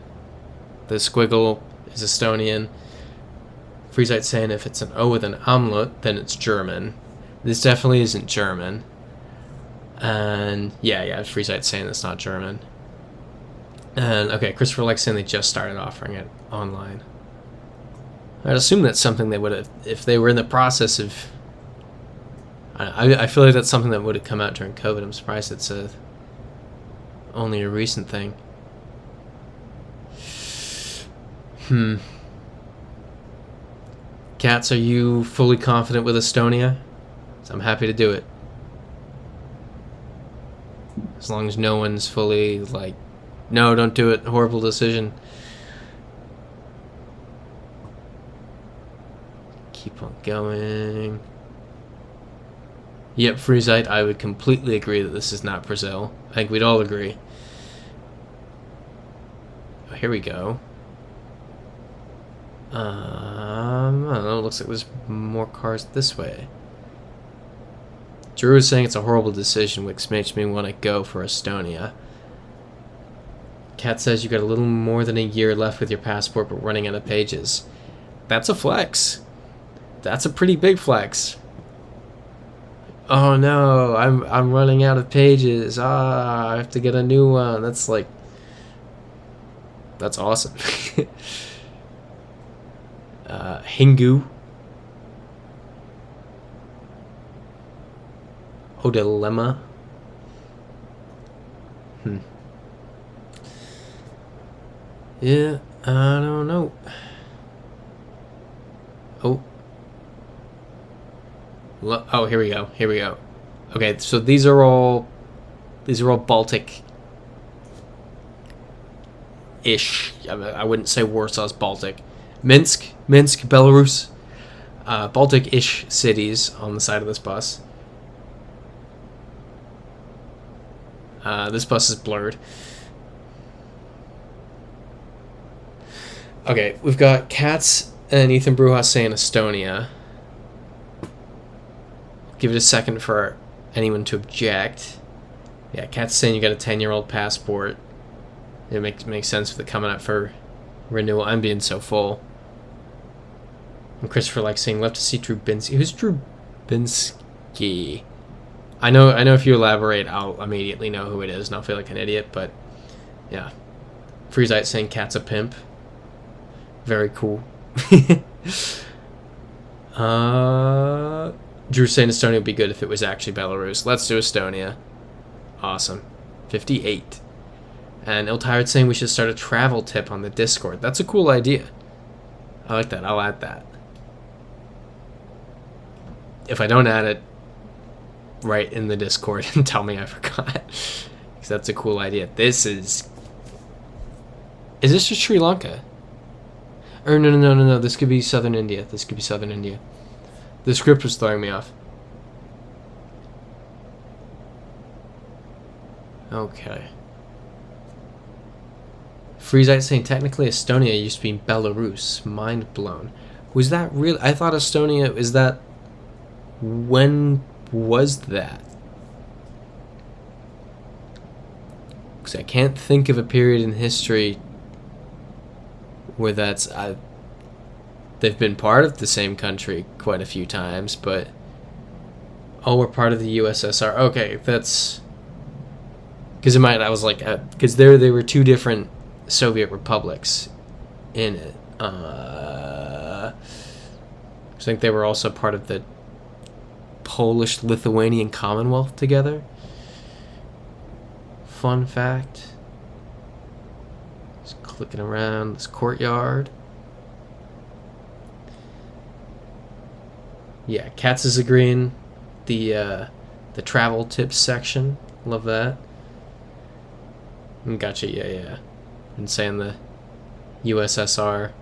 squiggle is Estonian. Freezite saying if it's an O with an umlaut, then it's German. This definitely isn't German. And yeah, Freezite saying it's not German. And okay, Christopher likes saying they just started offering it online. I'd assume that's something they would have, if they were in the process of. I feel like that's something that would have come out during COVID. I'm surprised it's only a recent thing. Cats, are you fully confident with Estonia? So I'm happy to do it. As long as no one's fully like, no, don't do it, horrible decision. Keep on going. Yep, Freezite, I would completely agree that this is not Brazil. I think we'd all agree. Oh, here we go. I don't know, looks like there's more cars this way. Drew is saying it's a horrible decision, which makes me want to go for Estonia. Kat says you got a little more than a year left with your passport, but running out of pages. That's a flex. That's a pretty big flex. Oh no, I'm running out of pages. I have to get a new one. That's like, that's awesome. Hingu. Dilemma. Yeah, I don't know. Oh, here we go. Okay, so these are all Baltic-ish. I wouldn't say Warsaw's Baltic. Minsk, Belarus. Baltic-ish cities on the side of this bus. This bus is blurred. Okay, we've got Katz and Ethan Brujas saying Estonia. Give it a second for anyone to object. Yeah, Katz saying you got a 10-year-old passport. It makes sense with it coming up for renewal. I'm being so full. And Christopher likes saying, love to see Drubinski. Who's Drubinski? I know if you elaborate, I'll immediately know who it is, and I'll feel like an idiot, but yeah. Freezite saying cat's a pimp. Very cool. Drew saying Estonia would be good if it was actually Belarus. Let's do Estonia. Awesome. 58. And Iltired saying we should start a travel tip on the Discord. That's a cool idea. I like that. I'll add that. If I don't add it, write in the Discord and tell me I forgot. Because that's a cool idea. This is... Is this just Sri Lanka? Or no. This could be Southern India. The script was throwing me off. Okay. Freezite saying technically Estonia used to be Belarus. Mind blown. Was that real? I thought Estonia... Is that... When was that? Because I can't think of a period in history where that's... they've been part of the same country quite a few times, but... Oh, we're part of the USSR. Okay, that's... Because I was like... Because there were two different Soviet republics in it. I think they were also part of the Polish-Lithuanian Commonwealth together. Fun fact. Just clicking around this courtyard. Yeah, Katz is agreeing. The travel tips section. Love that. Gotcha, yeah. And saying the USSR.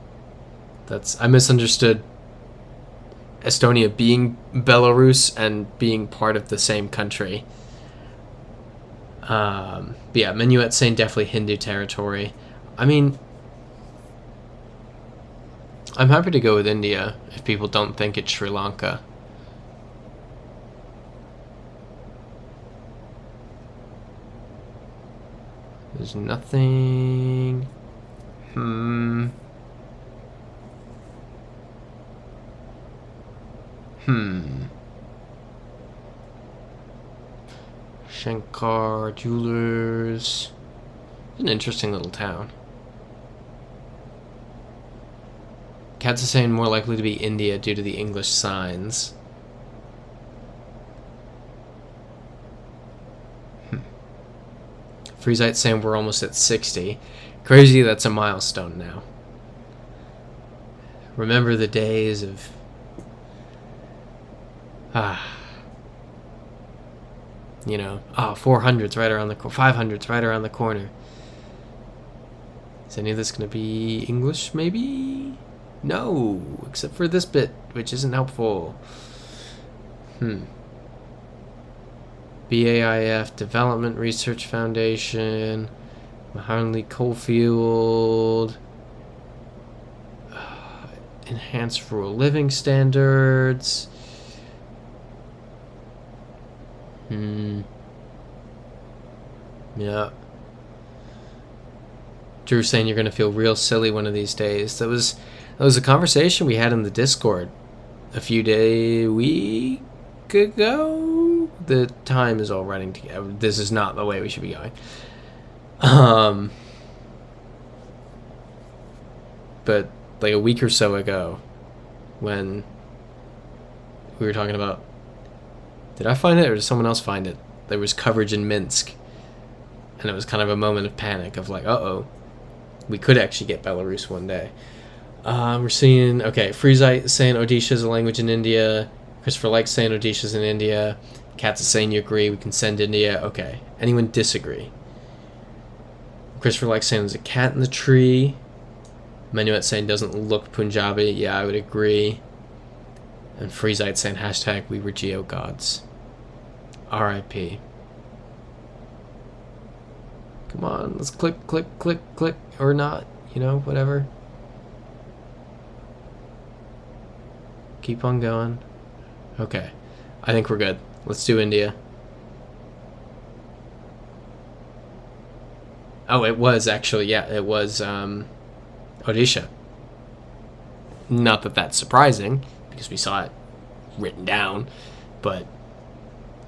I misunderstood Estonia being Belarus and being part of the same country. But yeah, Menuet saying definitely Hindu territory. I mean, I'm happy to go with India if people don't think it's Sri Lanka. There's nothing... Shankar Jewelers. It's an interesting little town. Katz is saying more likely to be India due to the English signs. Freezite saying we're almost at 60. Crazy, that's a milestone now. Remember the days of... 400's right around the corner. 500's right around the corner. Is any of this going to be English, maybe? No, except for this bit, which isn't helpful. BAIF Development Research Foundation, Mahanley Coalfield, Enhanced Rural Living Standards. Yeah. Drew saying you're gonna feel real silly one of these days. That was a conversation we had in the Discord a week ago. The time is all running together. This is not the way we should be going. But like a week or so ago, when we were talking about, did I find it or did someone else find it? There was coverage in Minsk, and it was kind of a moment of panic of like, uh-oh, we could actually get Belarus one day. We're seeing, okay, Freezite saying Odisha is a language in India. Christopher likes saying Odisha is in India. Katz is saying you agree, we can send India. Okay. Anyone disagree? Christopher likes saying there's a cat in the tree. Menuet saying doesn't look Punjabi. Yeah, I would agree. And Freezite saying hashtag we were geo gods. R.I.P. Come on, let's click. Or not, whatever. Keep on going. Okay. I think we're good. Let's do India. Oh, it was actually, yeah, it was Odisha. Not that that's surprising, because we saw it written down, but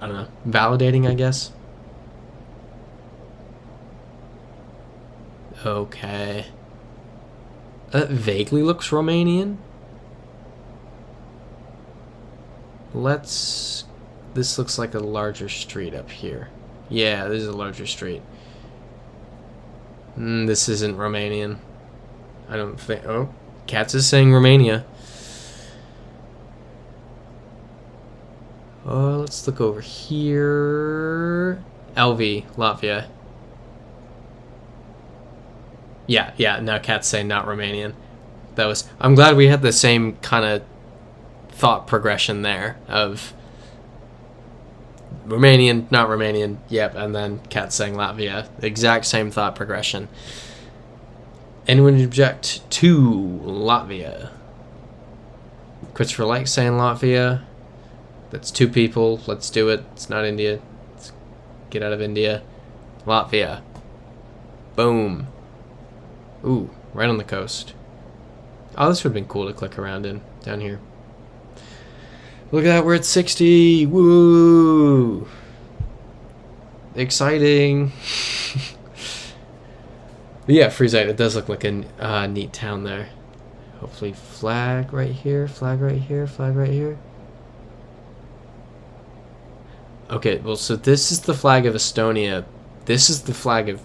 I don't know, validating, I guess. Okay. That vaguely looks Romanian. This looks like a larger street up here. Yeah, this is a larger street. This isn't Romanian. I don't think... Oh, Katz is saying Romania. Oh, let's look over here. LV, Latvia. Yeah, now Kat's saying not Romanian. I'm glad we had the same kind of thought progression there of Romanian, not Romanian, yep, and then Kat saying Latvia. Exact same thought progression. Anyone object to Latvia? Christopher likes saying Latvia. That's 2 people. Let's do it. It's not India. Let's get out of India. Latvia. Boom. Ooh, right on the coast. Oh, this would have been cool to click around in down here. Look at that, we're at 60. Woo! Exciting. But yeah, Freezite, it does look like a neat town there. Hopefully flag right here, flag right here, flag right here. Okay, well, so this is the flag of Estonia. This is the flag of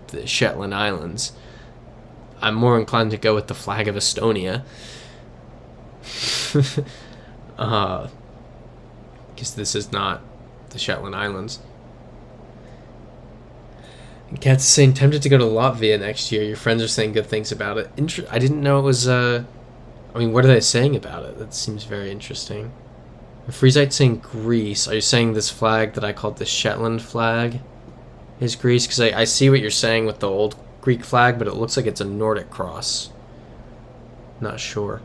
the Shetland Islands. I'm more inclined to go with the flag of Estonia. Because this is not the Shetland Islands. And Kat's saying, tempted to go to Latvia next year. Your friends are saying good things about it. I didn't know it was, I mean, what are they saying about it? That seems very interesting. Freezite's saying Greece. Are you saying this flag that I called the Shetland flag is Greece? Because I see what you're saying with the old Greek flag, but it looks like it's a Nordic cross. Not sure.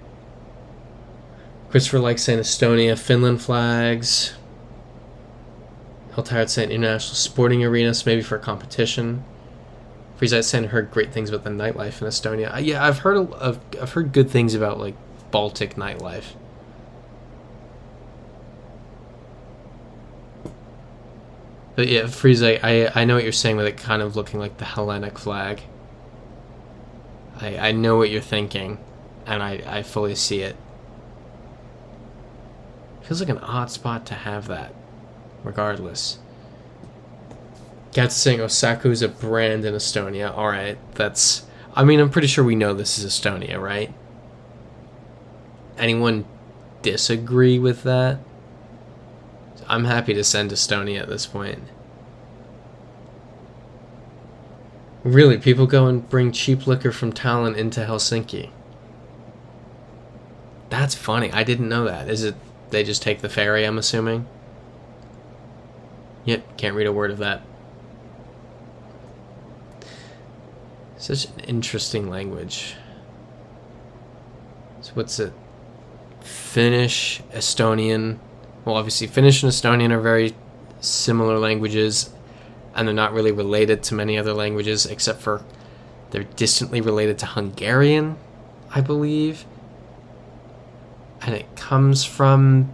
Christopher likes saying Estonia, Finland flags. Tired saying international sporting arenas, maybe for a competition. Freezite saying heard great things about the nightlife in Estonia. Yeah, I've heard good things about like Baltic nightlife. But yeah, Freezite, I know what you're saying with it kind of looking like the Hellenic flag. I know what you're thinking, and I fully see it. Feels like an odd spot to have that. Regardless. Kat's saying Osaka is a brand in Estonia. Alright, that's... I mean, I'm pretty sure we know this is Estonia, right? Anyone disagree with that? I'm happy to send Estonia at this point. Really, people go and bring cheap liquor from Tallinn into Helsinki. That's funny. I didn't know that. Is it they just take the ferry, I'm assuming? Yep, can't read a word of that. Such an interesting language. So what's it? Finnish, Estonian. Well, obviously Finnish and Estonian are very similar languages, and they're not really related to many other languages, except for they're distantly related to Hungarian, I believe. And it comes from...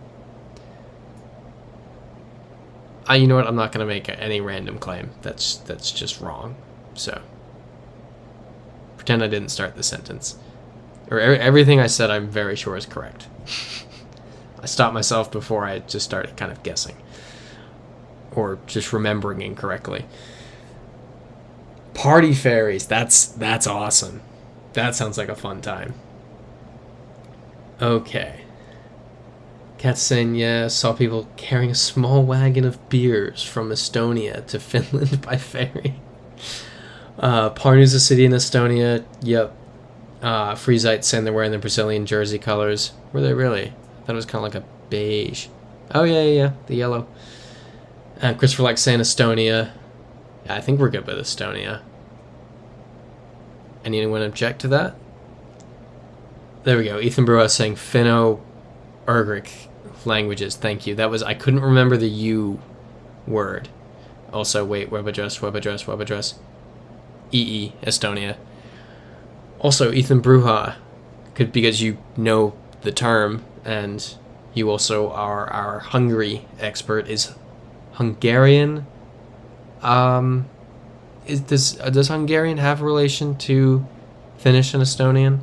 you know what? I'm not going to make any random claim. That's just wrong. So, pretend I didn't start the sentence. Or everything I said, I'm very sure is correct. I stopped myself before I just started kind of guessing. Or just remembering incorrectly. Party fairies. That's awesome. That sounds like a fun time. Okay. Kat's saying, yeah, saw people carrying a small wagon of beers from Estonia to Finland by ferry. Parnu's a city in Estonia. Yep. Freezite saying they're wearing the Brazilian jersey colors. Were they really? I thought it was kind of like a beige. Oh, yeah, the yellow. Christopher likes saying Estonia. Yeah, I think we're good with Estonia. Anyone object to that? There we go. Ethan Brewer saying Finno-Ugric languages. Thank you. That was... I couldn't remember the U word. Also, wait, web address. EE, Estonia. Also, Ethan Bruja, because you know the term, and you also are our Hungary expert, is Hungarian. Does Hungarian have a relation to Finnish and Estonian?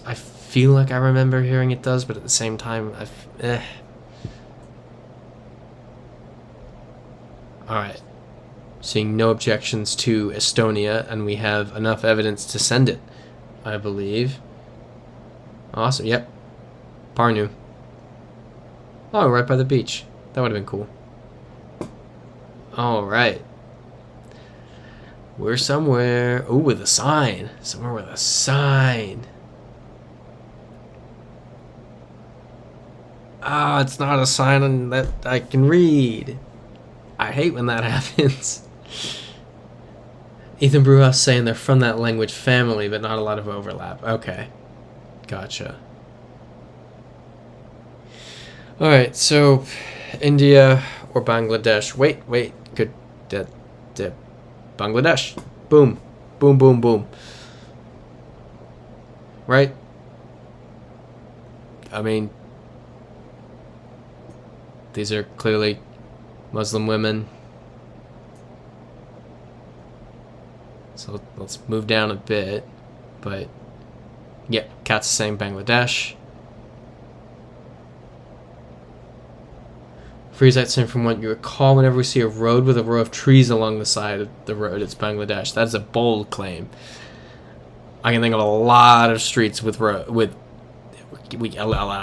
I feel like I remember hearing it does, but at the same time, Alright. Seeing no objections to Estonia, and we have enough evidence to send it, I believe. Awesome, yep. Parnu. Oh, right by the beach. That would have been cool. Alright. We're somewhere... Ooh, with a sign. Somewhere with a sign. Ah, it's not a sign that I can read. I hate when that happens. Ethan Brujas saying they're from that language family, but not a lot of overlap. Okay. Gotcha. Alright, so India or Bangladesh. Wait. Good. Bangladesh. Boom. Boom, boom, boom. Right? I mean, these are clearly Muslim women. So let's move down a bit. But, yeah, Cat's saying Bangladesh. Freezite saying from what you recall, whenever we see a road with a row of trees along the side of the road, it's Bangladesh. That is a bold claim. I can think of a lot of streets with a lot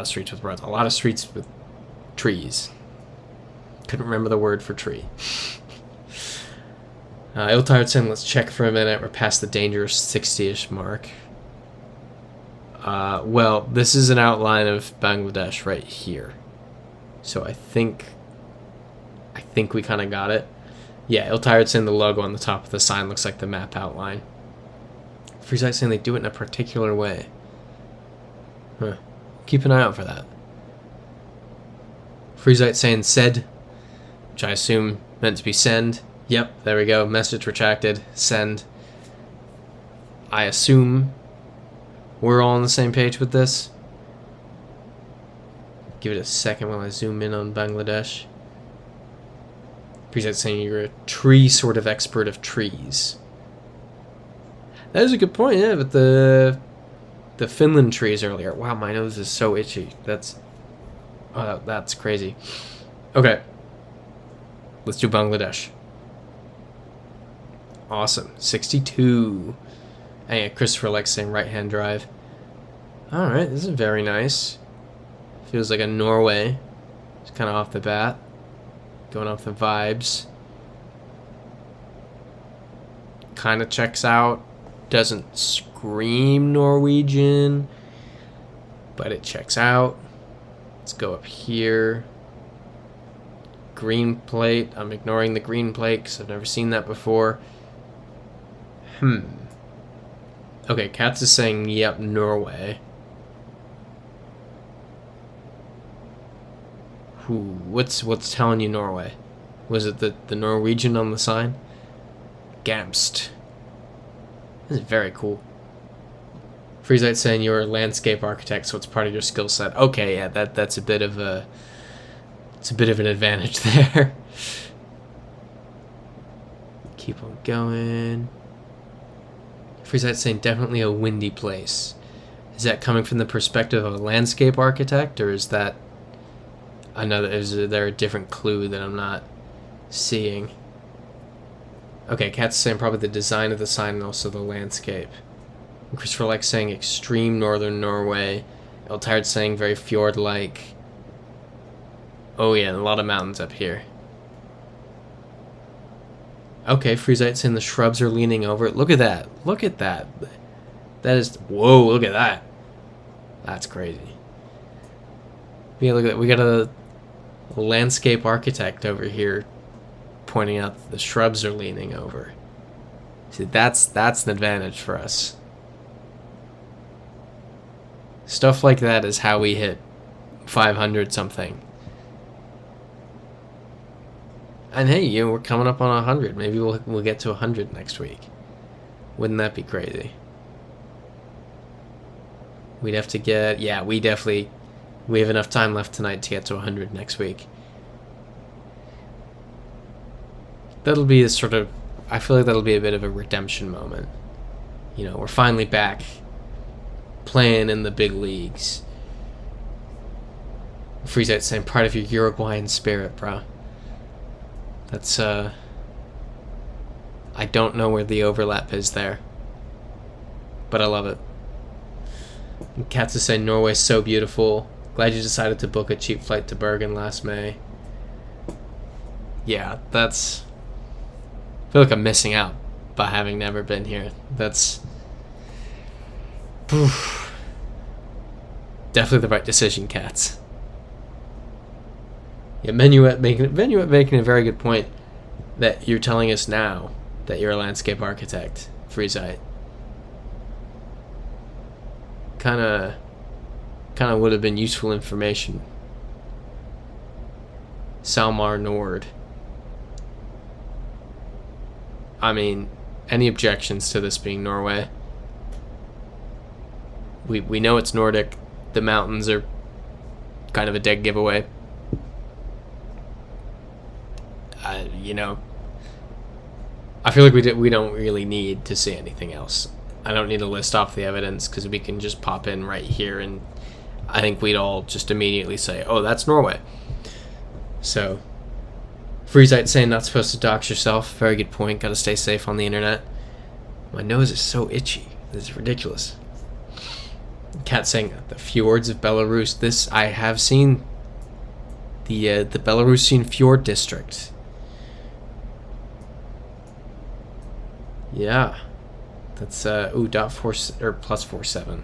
of streets with roads. A lot of streets with trees. Couldn't remember the word for tree. Iltired saying, let's check for a minute. We're past the dangerous 60-ish mark. Well, this is an outline of Bangladesh right here. So I think we kind of got it. Yeah, Iltired saying the logo on the top of the sign looks like the map outline. Freezite saying they do it in a particular way. Huh. Keep an eye out for that. Freezite saying said, which I assume meant to be send. Yep, there we go. Message retracted. Send. I assume we're all on the same page with this. Give it a second while I zoom in on Bangladesh. Freezite saying you're a tree sort of expert of trees. That is a good point, yeah, but the Finland trees earlier. Wow, my nose is so itchy. That's crazy. Okay. Let's do Bangladesh. Awesome. 62. And yeah, Christopher likes saying right-hand drive. Alright, this is very nice. Feels like a Norway. It's kind of off the bat. Going off the vibes. Kind of checks out. Doesn't scream Norwegian, but it checks out. Let's go up here. Green plate. I'm ignoring the green plate because I've never seen that before. Okay, Katz is saying, yep, Norway. What's telling you Norway? Was it the Norwegian on the sign? Gamst. This is very cool. Freezite saying you're a landscape architect, so it's part of your skill set. Okay, yeah, that's a bit of an advantage there. Keep on going. Freezite saying definitely a windy place. Is that coming from the perspective of a landscape architect, or is that another? Is there a different clue that I'm not seeing? Okay, Kat's saying probably the design of the sign and also the landscape. And Christopher likes saying extreme northern Norway. Eltired saying very fjord-like. Oh yeah, and a lot of mountains up here. Okay, Freezite saying the shrubs are leaning over. Look at that. Look at that. That is... Whoa, look at that. That's crazy. Yeah, look at that. We got a landscape architect over here pointing out that the shrubs are leaning over. See, that's an advantage for us. Stuff like that is how we hit 500 something. And hey, we're coming up on 100. Maybe we'll get to 100 next week. Wouldn't that be crazy? We'd have to get... Yeah, we have enough time left tonight to get to 100 next week. That'll be a sort of... I feel like that'll be a bit of a redemption moment. You know, we're finally back playing in the big leagues. Freeze saying part of your Uruguayan spirit, bro. That's, I don't know where the overlap is there. But I love it. And Katz is saying Norway's so beautiful. Glad you decided to book a cheap flight to Bergen last May. Yeah, that's... I feel like I'm missing out by having never been here. That's... Oof. Definitely the right decision, Katz. Yeah, Menuet making a very good point that you're telling us now that you're a landscape architect, Freezite. Kind of would have been useful information. Salmar Nord. I mean, any objections to this being Norway? We know it's Nordic. The mountains are kind of a dead giveaway. You know, I feel like we don't really need to see anything else. I don't need to list off the evidence because we can just pop in right here, and I think we'd all just immediately say, "Oh, that's Norway." So, Freezite saying not supposed to dox yourself. Very good point. Got to stay safe on the internet. My nose is so itchy. This is ridiculous. Cat saying the fjords of Belarus. This I have seen. The Belarusian fjord district. Yeah, that's .4 or +47.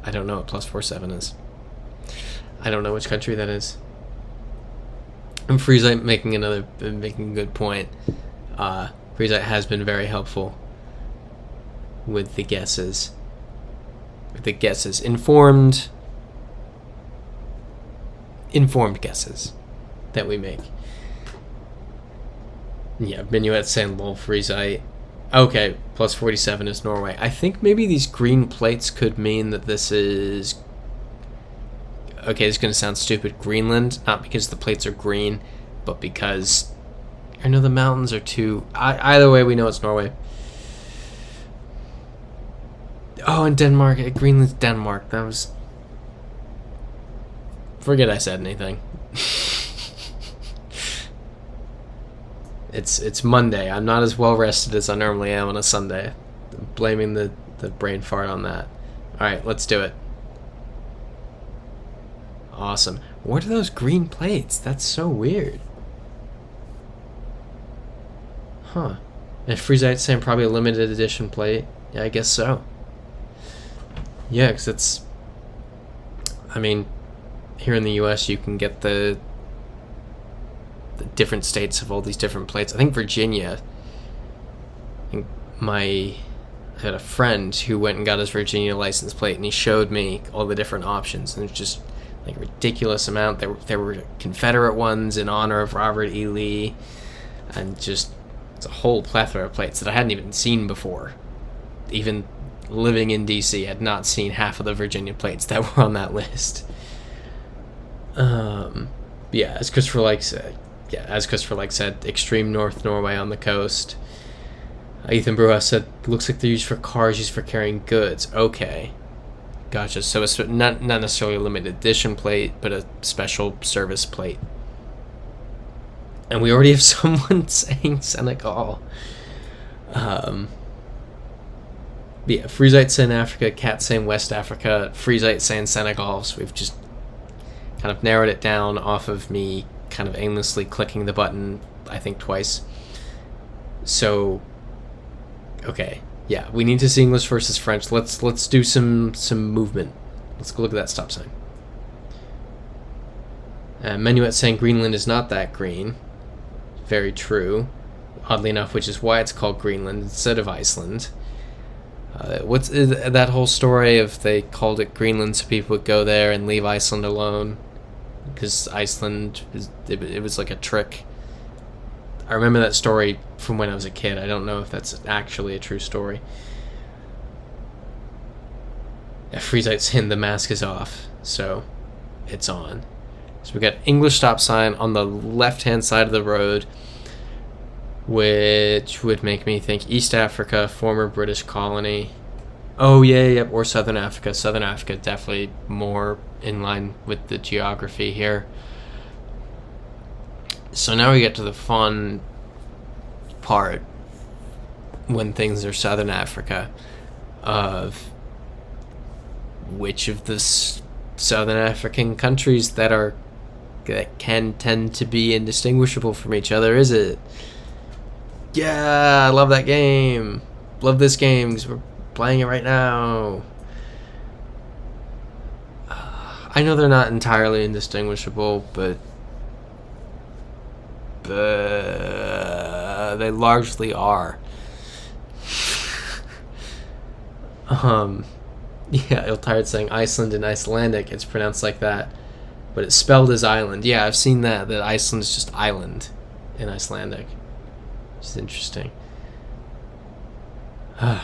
I don't know what +47 is. I don't know which country that is. And Freezite making a good point. Freezite has been very helpful with the guesses. Informed guesses that we make. Yeah, Minuet saying lol Freezite. Okay, +47 is Norway. I think maybe these green plates could mean that this is... Okay, this is going to sound stupid. Greenland, not because the plates are green, but because... I know the mountains are too... Either way, we know it's Norway. Oh, and Denmark. Greenland's Denmark. That was... Forget I said anything. It's Monday. I'm not as well rested as I normally am on a Sunday. I'm blaming the brain fart on that. Alright, let's do it. Awesome. What are those green plates? That's so weird. Huh. And Freezite saying probably a limited edition plate. Yeah, I guess so. Yeah, because it's... I mean, here in the US you can get the different states of all these different plates. I think Virginia... I had a friend who went and got his Virginia license plate, and he showed me all the different options, and it's just like a ridiculous amount. There were Confederate ones in honor of Robert E. Lee, and just it's a whole plethora of plates that I hadn't even seen before. Even living in DC, I had not seen half of the Virginia plates that were on that list. Yeah, as Christopher Like said, extreme North Norway on the coast. Ethan Bruja said, looks like they're used for cars, used for carrying goods. Okay. Gotcha. So it's not necessarily a limited edition plate, but a special service plate. And we already have someone saying Senegal. Yeah, Freezite saying Africa, Cat saying West Africa, Freezite saying Senegal. So we've just kind of narrowed it down off of me kind of aimlessly clicking the button, I think twice. So, okay, yeah, we need to see English versus French. Let's do some movement. Let's go look at that stop sign. Menuet saying Greenland is not that green. Very true. Oddly enough, which is why it's called Greenland instead of Iceland. What's that whole story of they called it Greenland so people would go there and leave Iceland alone? because Iceland it was like a trick. I remember that story from when I was a kid. I don't know if that's actually a true story. Freezite saying the mask is off, so it's on. So we got English stop sign on the left-hand side of the road, which would make me think East Africa, former British colony. Oh, yeah, or Southern Africa. Southern Africa, definitely more in line with the geography here. So now we get to the fun part when things are Southern Africa of which of the Southern African countries that can tend to be indistinguishable from each other is it? Yeah, I love that game. Love this game because we're playing it right now. I know they're not entirely indistinguishable, but they largely are. Yeah, Iltired saying Iceland and Icelandic, it's pronounced like that, but it's spelled as island. Yeah, I've seen that Iceland is just island in Icelandic. Which is interesting. Yeah,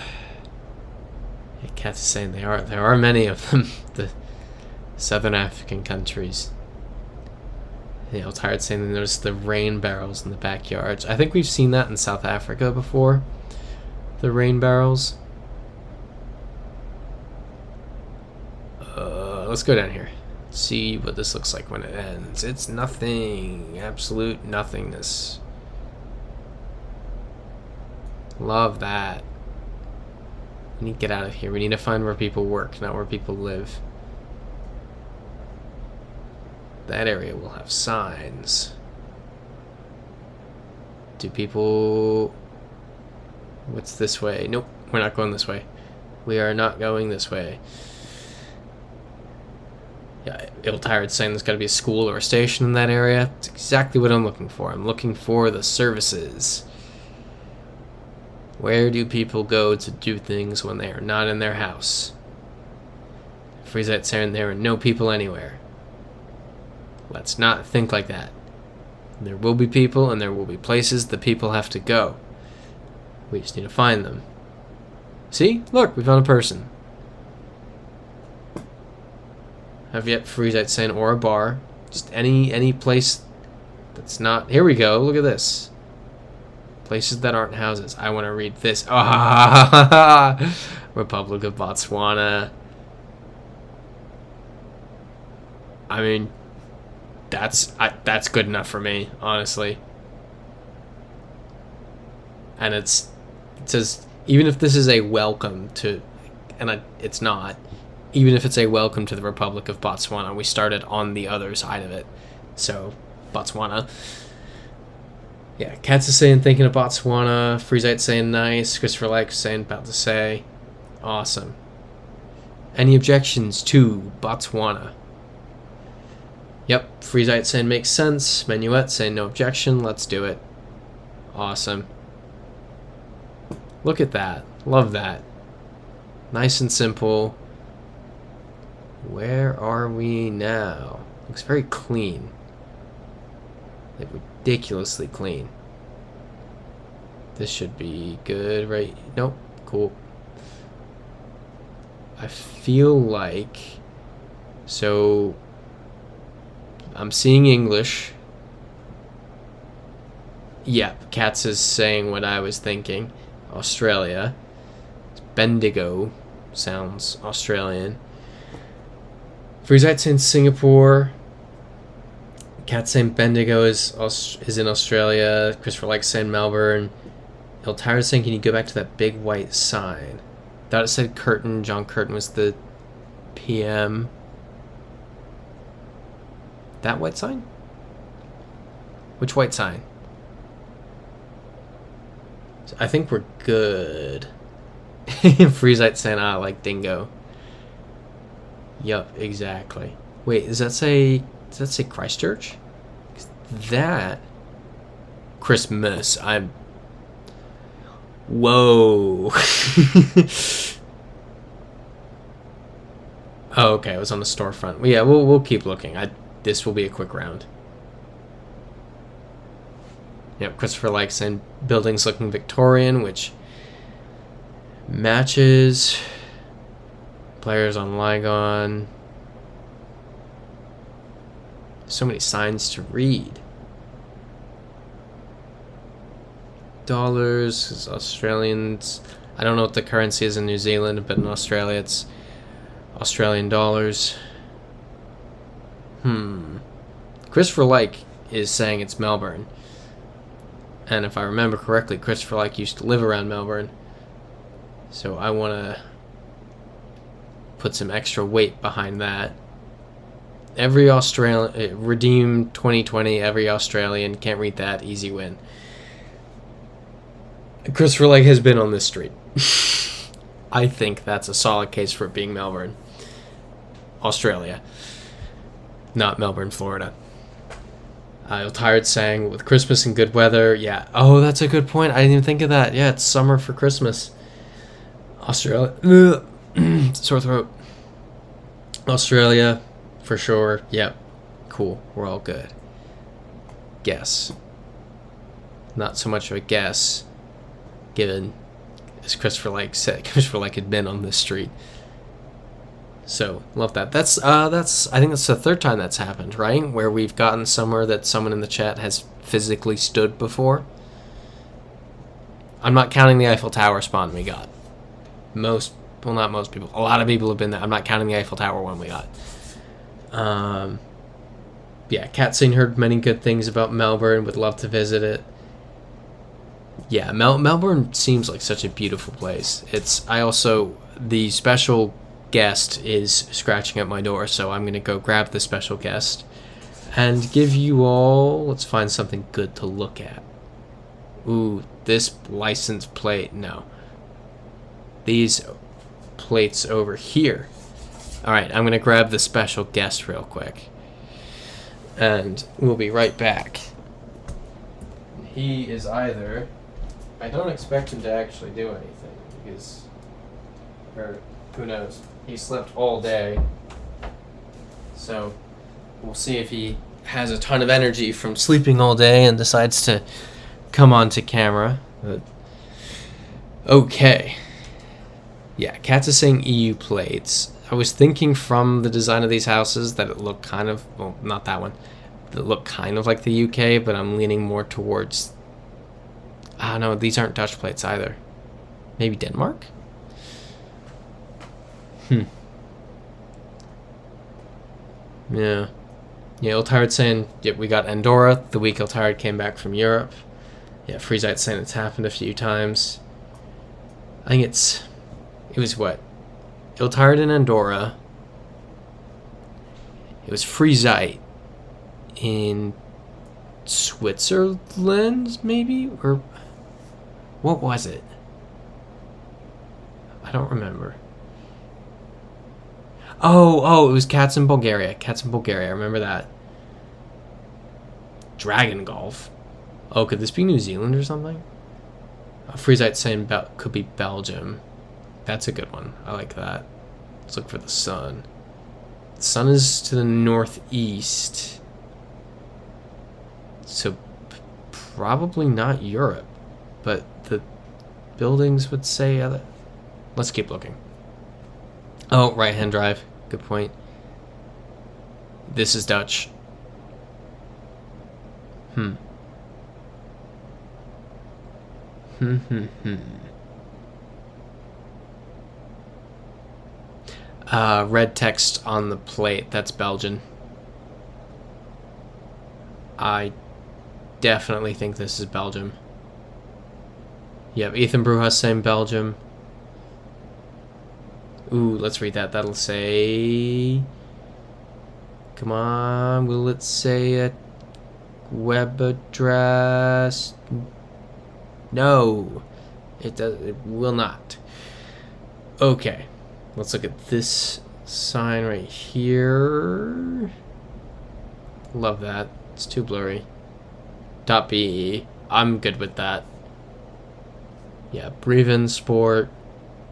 Kat is saying there are many of them, the Southern African countries. Yeah, Iltired saying they noticed the rain barrels in the backyards. I think we've seen that in South Africa before. The rain barrels. Let's go down here. See what this looks like when it ends. It's nothing. Absolute nothingness. Love that. We need to get out of here. We need to find where people work, not where people live. That area will have signs. Do people... What's this way? Nope, we're not going this way. We are not going this way. Yeah, Iltired saying there's got to be a school or a station in that area. It's exactly what I'm looking for. I'm looking for the services. Where do people go to do things when they are not in their house? Freezite saying there are no people anywhere. Let's not think like that. There will be people and there will be places the people have to go. We just need to find them. See? Look, we found a person. Have yet Freezite saying or a bar. Just any place that's not... Here we go. Look at this. Places that aren't houses. I want to read this. Ah, Republic of Botswana. I mean, that's good enough for me, honestly. And it says, even if this is a welcome to, and it's not, even if it's a welcome to the Republic of Botswana, we started on the other side of it. So, Botswana. Yeah, Katz is saying thinking of Botswana. Freezite saying nice. Christopher Like saying about to say. Awesome. Any objections to Botswana? Yep, Freezite saying makes sense. Menuet saying no objection. Let's do it. Awesome. Look at that. Love that. Nice and simple. Where are we now? Looks very clean. Like ridiculously clean. This should be good, right? Nope. Cool. I feel like... So... I'm seeing English. Yep, Katz is saying what I was thinking. Australia. Bendigo sounds Australian. Freezite saying Singapore. Kat saying Bendigo is in Australia. Christopher Like saying Melbourne. Iltira saying, can you go back to that big white sign? Thought it said Curtin. John Curtin was the PM. That white sign? Which white sign? I think we're good. Freezite saying, I like dingo. Yup, exactly. Wait, does that say Christchurch? That Christmas. I'm... Whoa. Oh, okay, it was on the storefront. Well, yeah, we'll keep looking. this will be a quick round. Yep, Christopher likes saying buildings looking Victorian, which matches. Players on Lygon. So many signs to read. Dollars is Australians. I don't know what the currency is in New Zealand, but in Australia it's Australian dollars. Christopher Like is saying it's Melbourne. And if I remember correctly, Christopher Like used to live around Melbourne. So I want to put some extra weight behind that. Every Australian, redeem 2020, every Australian, can't read that, easy win. Christopher Like has been on this street. I think that's a solid case for it being Melbourne, Australia, not Melbourne, Florida. Tired saying, with Christmas and good weather, yeah. Oh, that's a good point. I didn't even think of that. Yeah, it's summer for Christmas. Australia. Sore throat. Australia, for sure. Yep. Cool. We're all good. Guess. Not so much of a guess, given, as Christopher Like said, Christopher Like had been on this street. So, love that. That's I think that's the third time that's happened, right? Where we've gotten somewhere that someone in the chat has physically stood before. I'm not counting the Eiffel Tower spawn we got. Not most people. A lot of people have been there. I'm not counting the Eiffel Tower one we got. Yeah, Katsing heard many good things about Melbourne. Would love to visit it. Yeah, Melbourne seems like such a beautiful place. The special guest is scratching at my door, so I'm gonna go grab the special guest and give you all, let's find something good to look at. Ooh, this license plate, no. These plates over here. Alright, I'm gonna grab the special guest real quick. And we'll be right back. He is either... I don't expect him to actually do anything, because... Or, who knows? He slept all day. So, we'll see if he has a ton of energy from sleeping all day and decides to come onto camera. But, okay. Yeah, Katz is saying EU plates. I was thinking from the design of these houses that it looked kind of... Well, not that one. That looked kind of like the UK, but I'm leaning more towards... Ah, no, these aren't Dutch plates either. Maybe Denmark? Yeah. Yeah, Iltired saying, yep, we got Andorra the week Iltired came back from Europe. Yeah, Freezite saying it's happened a few times. I think it was what? Iltired in Andorra. It was Freezite in Switzerland, maybe? Or what was it? I don't remember. Oh, it was Cats in Bulgaria. I remember that. Dragon Golf. Oh, could this be New Zealand or something? Freezite saying could be Belgium. That's a good one. I like that. Let's look for the sun. The sun is to the northeast. So, probably not Europe. But the buildings would say other... Let's keep looking. Oh, right-hand drive. Good point. This is Dutch. Red text on the plate. That's Belgian. I definitely think this is Belgium. Yep, Ethan Brujas saying Belgium. Ooh, let's read that. That'll say... Come on, will it say a web address? No, it does. It will not. Okay, let's look at this sign right here. Love that. It's too blurry. .be. I'm good with that. Yeah, Breven Sport.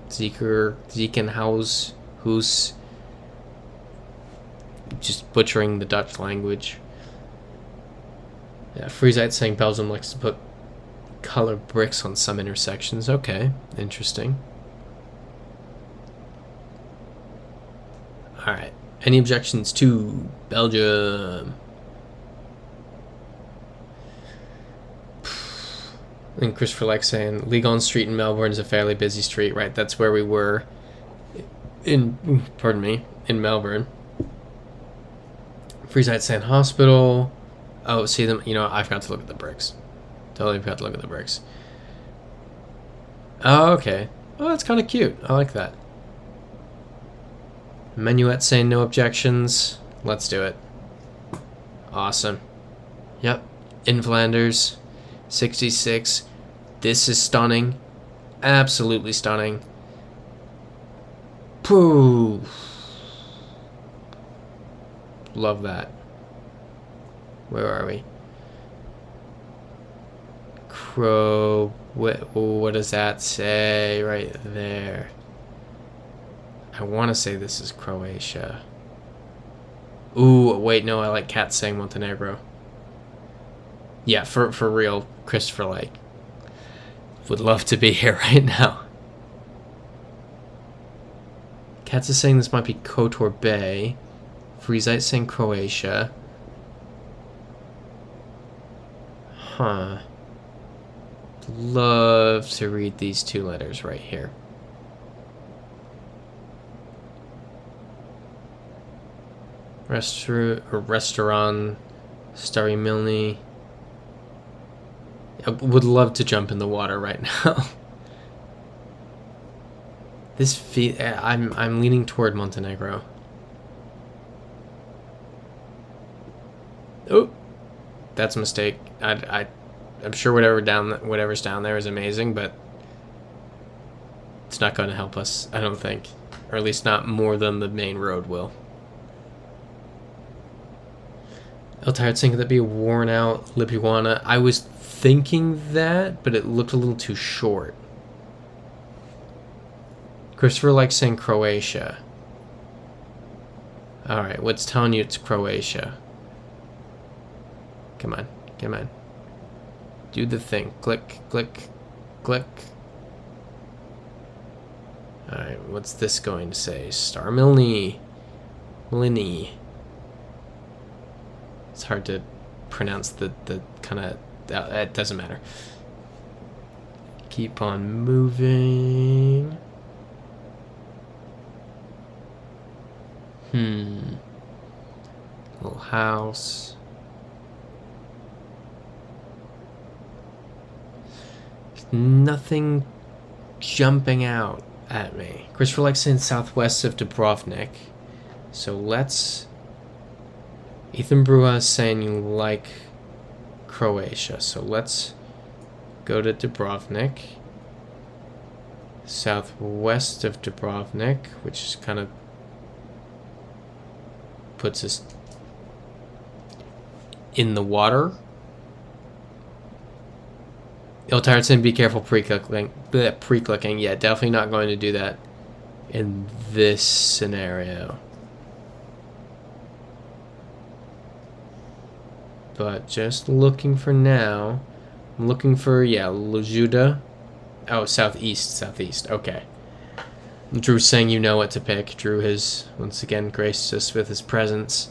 Zekenhaus, Hus. just butchering the Dutch language. Yeah, Friesite saying Belgium likes to put color bricks on some intersections. Okay, interesting. Alright, any objections to Belgium? And Christopher likes saying Legon Street in Melbourne is a fairly busy street, right? That's where we were in, pardon me, in Melbourne. Friesite saying hospital. Oh, see them, you know, I forgot to look at the bricks. Totally forgot to look at the bricks. Oh, okay. Oh, that's kind of cute. I like that. Menuet saying no objections. Let's do it. Awesome. Yep. In Flanders. 66. This is stunning. Absolutely stunning. Pooh. Love that. Where are we? What does that say right there? I want to say this is Croatia. Ooh, wait, no, I like Kat saying Montenegro. Yeah, for real, Christopher, like, would love to be here right now. Katz is saying this might be Kotor Bay. Friesite saying Croatia. Huh. Love to read these two letters right here. Restaurant, Starry Milne. I would love to jump in the water right now. I'm leaning toward Montenegro. Oh, that's a mistake. I'm sure whatever's down there is amazing, but it's not going to help us, I don't think, or at least not more than the main road will. El Tired saying that'd be a worn out Lipuana. I was thinking that, but it looked a little too short. Christopher likes saying Croatia. Alright, what's telling you it's Croatia? Come on, come on. Do the thing. Click, click, click. Alright, what's this going to say? Star Milne. Milne. It's hard to pronounce the kind of... It doesn't matter. Keep on moving. Little house. Nothing jumping out at me. Christopher likes saying southwest of Dubrovnik. So let's... Ethan Brua is saying you like Croatia. So let's go to Dubrovnik. Southwest of Dubrovnik, which is kind of puts us in the water. Tired saying be careful pre-clicking. Yeah, definitely not going to do that in this scenario. But just looking for now. I'm looking for, yeah, Lojuda. Oh, southeast. Okay. Drew's saying you know what to pick. Drew has, once again, graced us with his presence.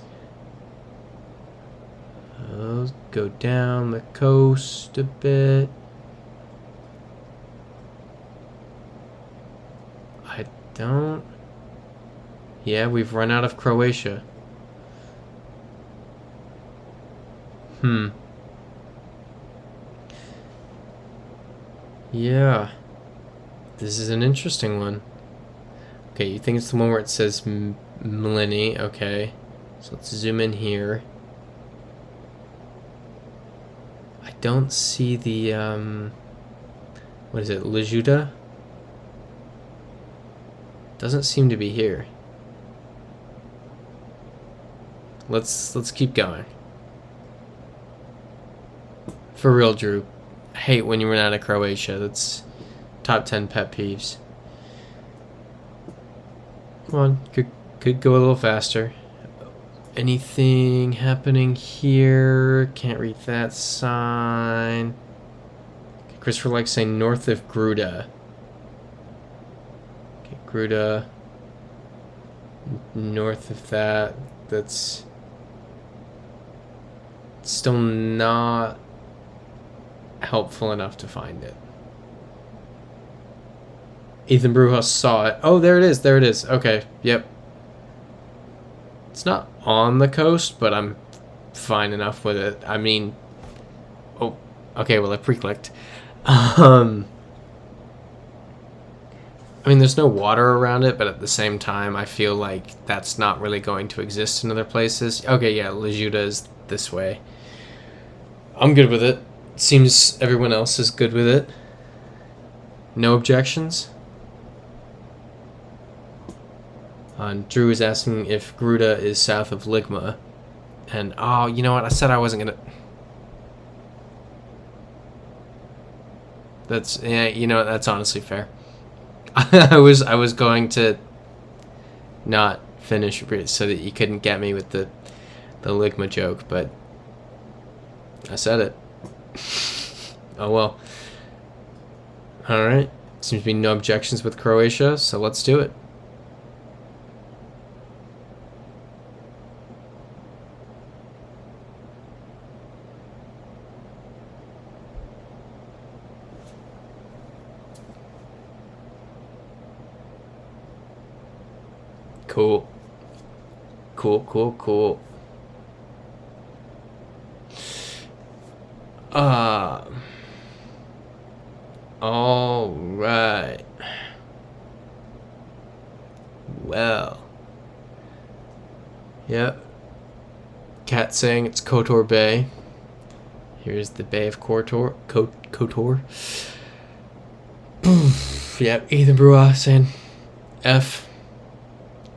Go down the coast a bit. I don't... Yeah, we've run out of Croatia. Yeah. This is an interesting one. Okay, you think it's the one where it says Millennium. Okay. So let's zoom in here. I don't see the, what is it, Lejuda? Doesn't seem to be here. Let's keep going. For real, Drew. I hate when you run out of Croatia. That's top 10 pet peeves. Come on, could go a little faster. Anything happening here? Can't read that sign. Christopher likes saying north of Gruda. Okay, Gruda. North of that. That's still not helpful enough to find it. Ethan Brewhouse saw it. Oh, there it is. There it is. Okay. Yep. It's not on the coast, but I'm fine enough with it. I mean, oh, okay. Well, I pre-clicked. I mean, there's no water around it, but at the same time, I feel like that's not really going to exist in other places. Okay, yeah, Lejuda is this way. I'm good with it. Seems everyone else is good with it. No objections? Drew is asking if Gruda is south of Ligma. And, oh, you know what? I said I wasn't going to... That's, yeah, you know, that's honestly fair. I was going to not finish so that you couldn't get me with the Ligma joke, but I said it. Oh well. Alright. Seems to be no objections with Croatia, so let's do it. Cool. Cool, cool, cool. All right. Well. Yep. Cat saying it's Kotor Bay. Here's the Bay of Kotor. Kotor. Yep. Ethan Brewer saying F.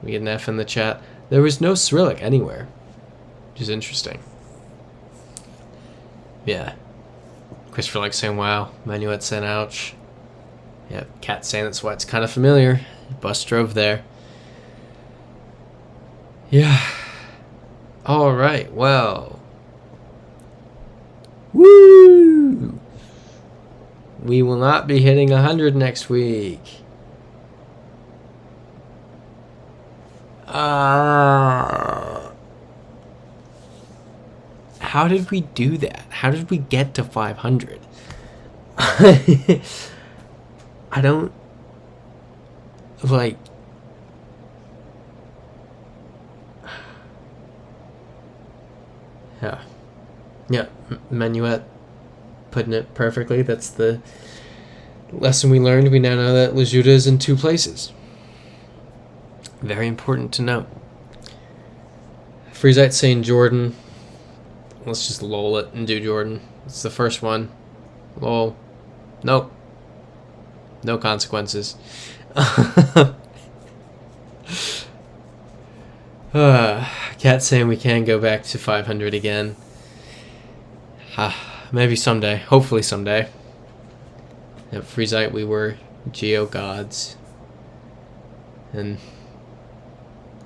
We get an F in the chat. There was no Cyrillic anywhere, which is interesting. Yeah. Christopher likes saying wow. Manuette saying ouch. Yeah, Cat saying that's why it's kind of familiar. Bus drove there. Yeah. Alright, well. Woo! We will not be hitting 100 next week. How did we do that? How did we get to 500? I don't like. Yeah, Manuette putting it perfectly. That's the lesson we learned. We now know that Lejuda is in 2 places. Very important to know. Freezite saying Jordan. Let's just lol it and do Jordan. It's the first one. Lol. Nope. No consequences. Cat saying we can go back to 500 again. Maybe someday. Hopefully someday. At Freezite we were Geo Gods. And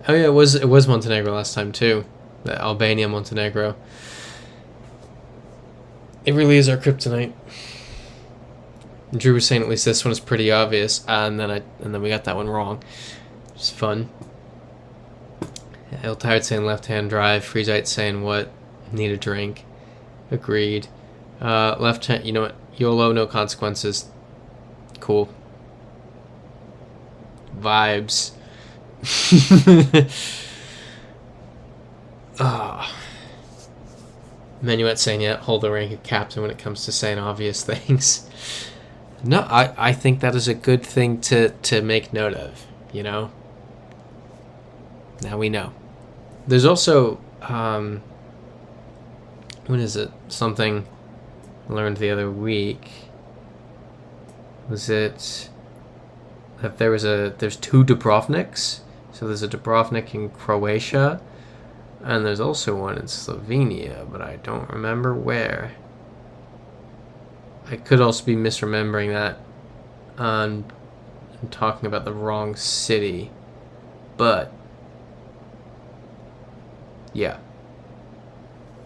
oh yeah, it was Montenegro last time too. The Albania, Montenegro. It really is our kryptonite. And Drew was saying at least this one is pretty obvious, and then we got that one wrong. It's fun. El Tired saying left-hand drive. Freezite saying what? Need a drink. Agreed. Left hand. You know what? YOLO, no consequences. Cool. Vibes. Manuette saying, yeah, hold the rank of captain when it comes to saying obvious things. No, I think that is a good thing to make note of, you know? Now we know. There's also, what is it? Something I learned the other week. Was it that there's 2 Dubrovniks? So there's a Dubrovnik in Croatia, and there's also one in Slovenia, but I don't remember where. I could also be misremembering that and talking about the wrong city, but Yeah.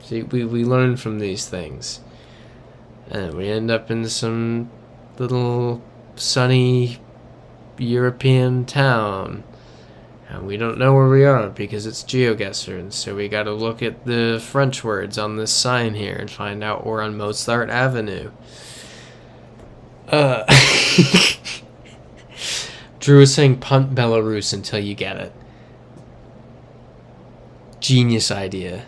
See, we learn from these things. And we end up in some little sunny European town. And we don't know where we are because it's GeoGuessr. And so we gotta look at the French words on this sign here and find out we're on Mozart Avenue. Drew is saying punt Belarus until you get it. Genius idea.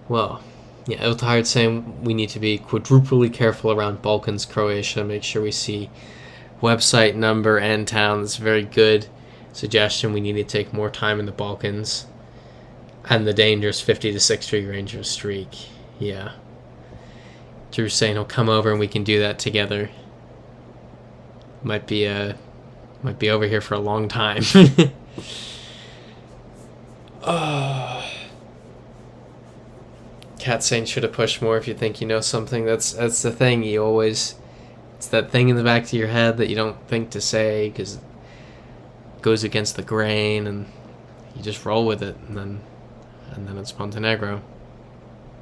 Well, yeah, Iltahard's saying we need to be quadruply careful around Balkans, Croatia. Make sure we see website, number, and town. That's a very good suggestion. We need to take more time in the Balkans. And the dangerous 50 to 60 Ranger streak. Yeah. Drew's saying he'll come over and we can do that together. Might be over here for a long time. Cat saying should have pushed more if you think you know something. That's the thing. You always, it's that thing in the back of your head that you don't think to say because it goes against the grain, and you just roll with it, and then it's Montenegro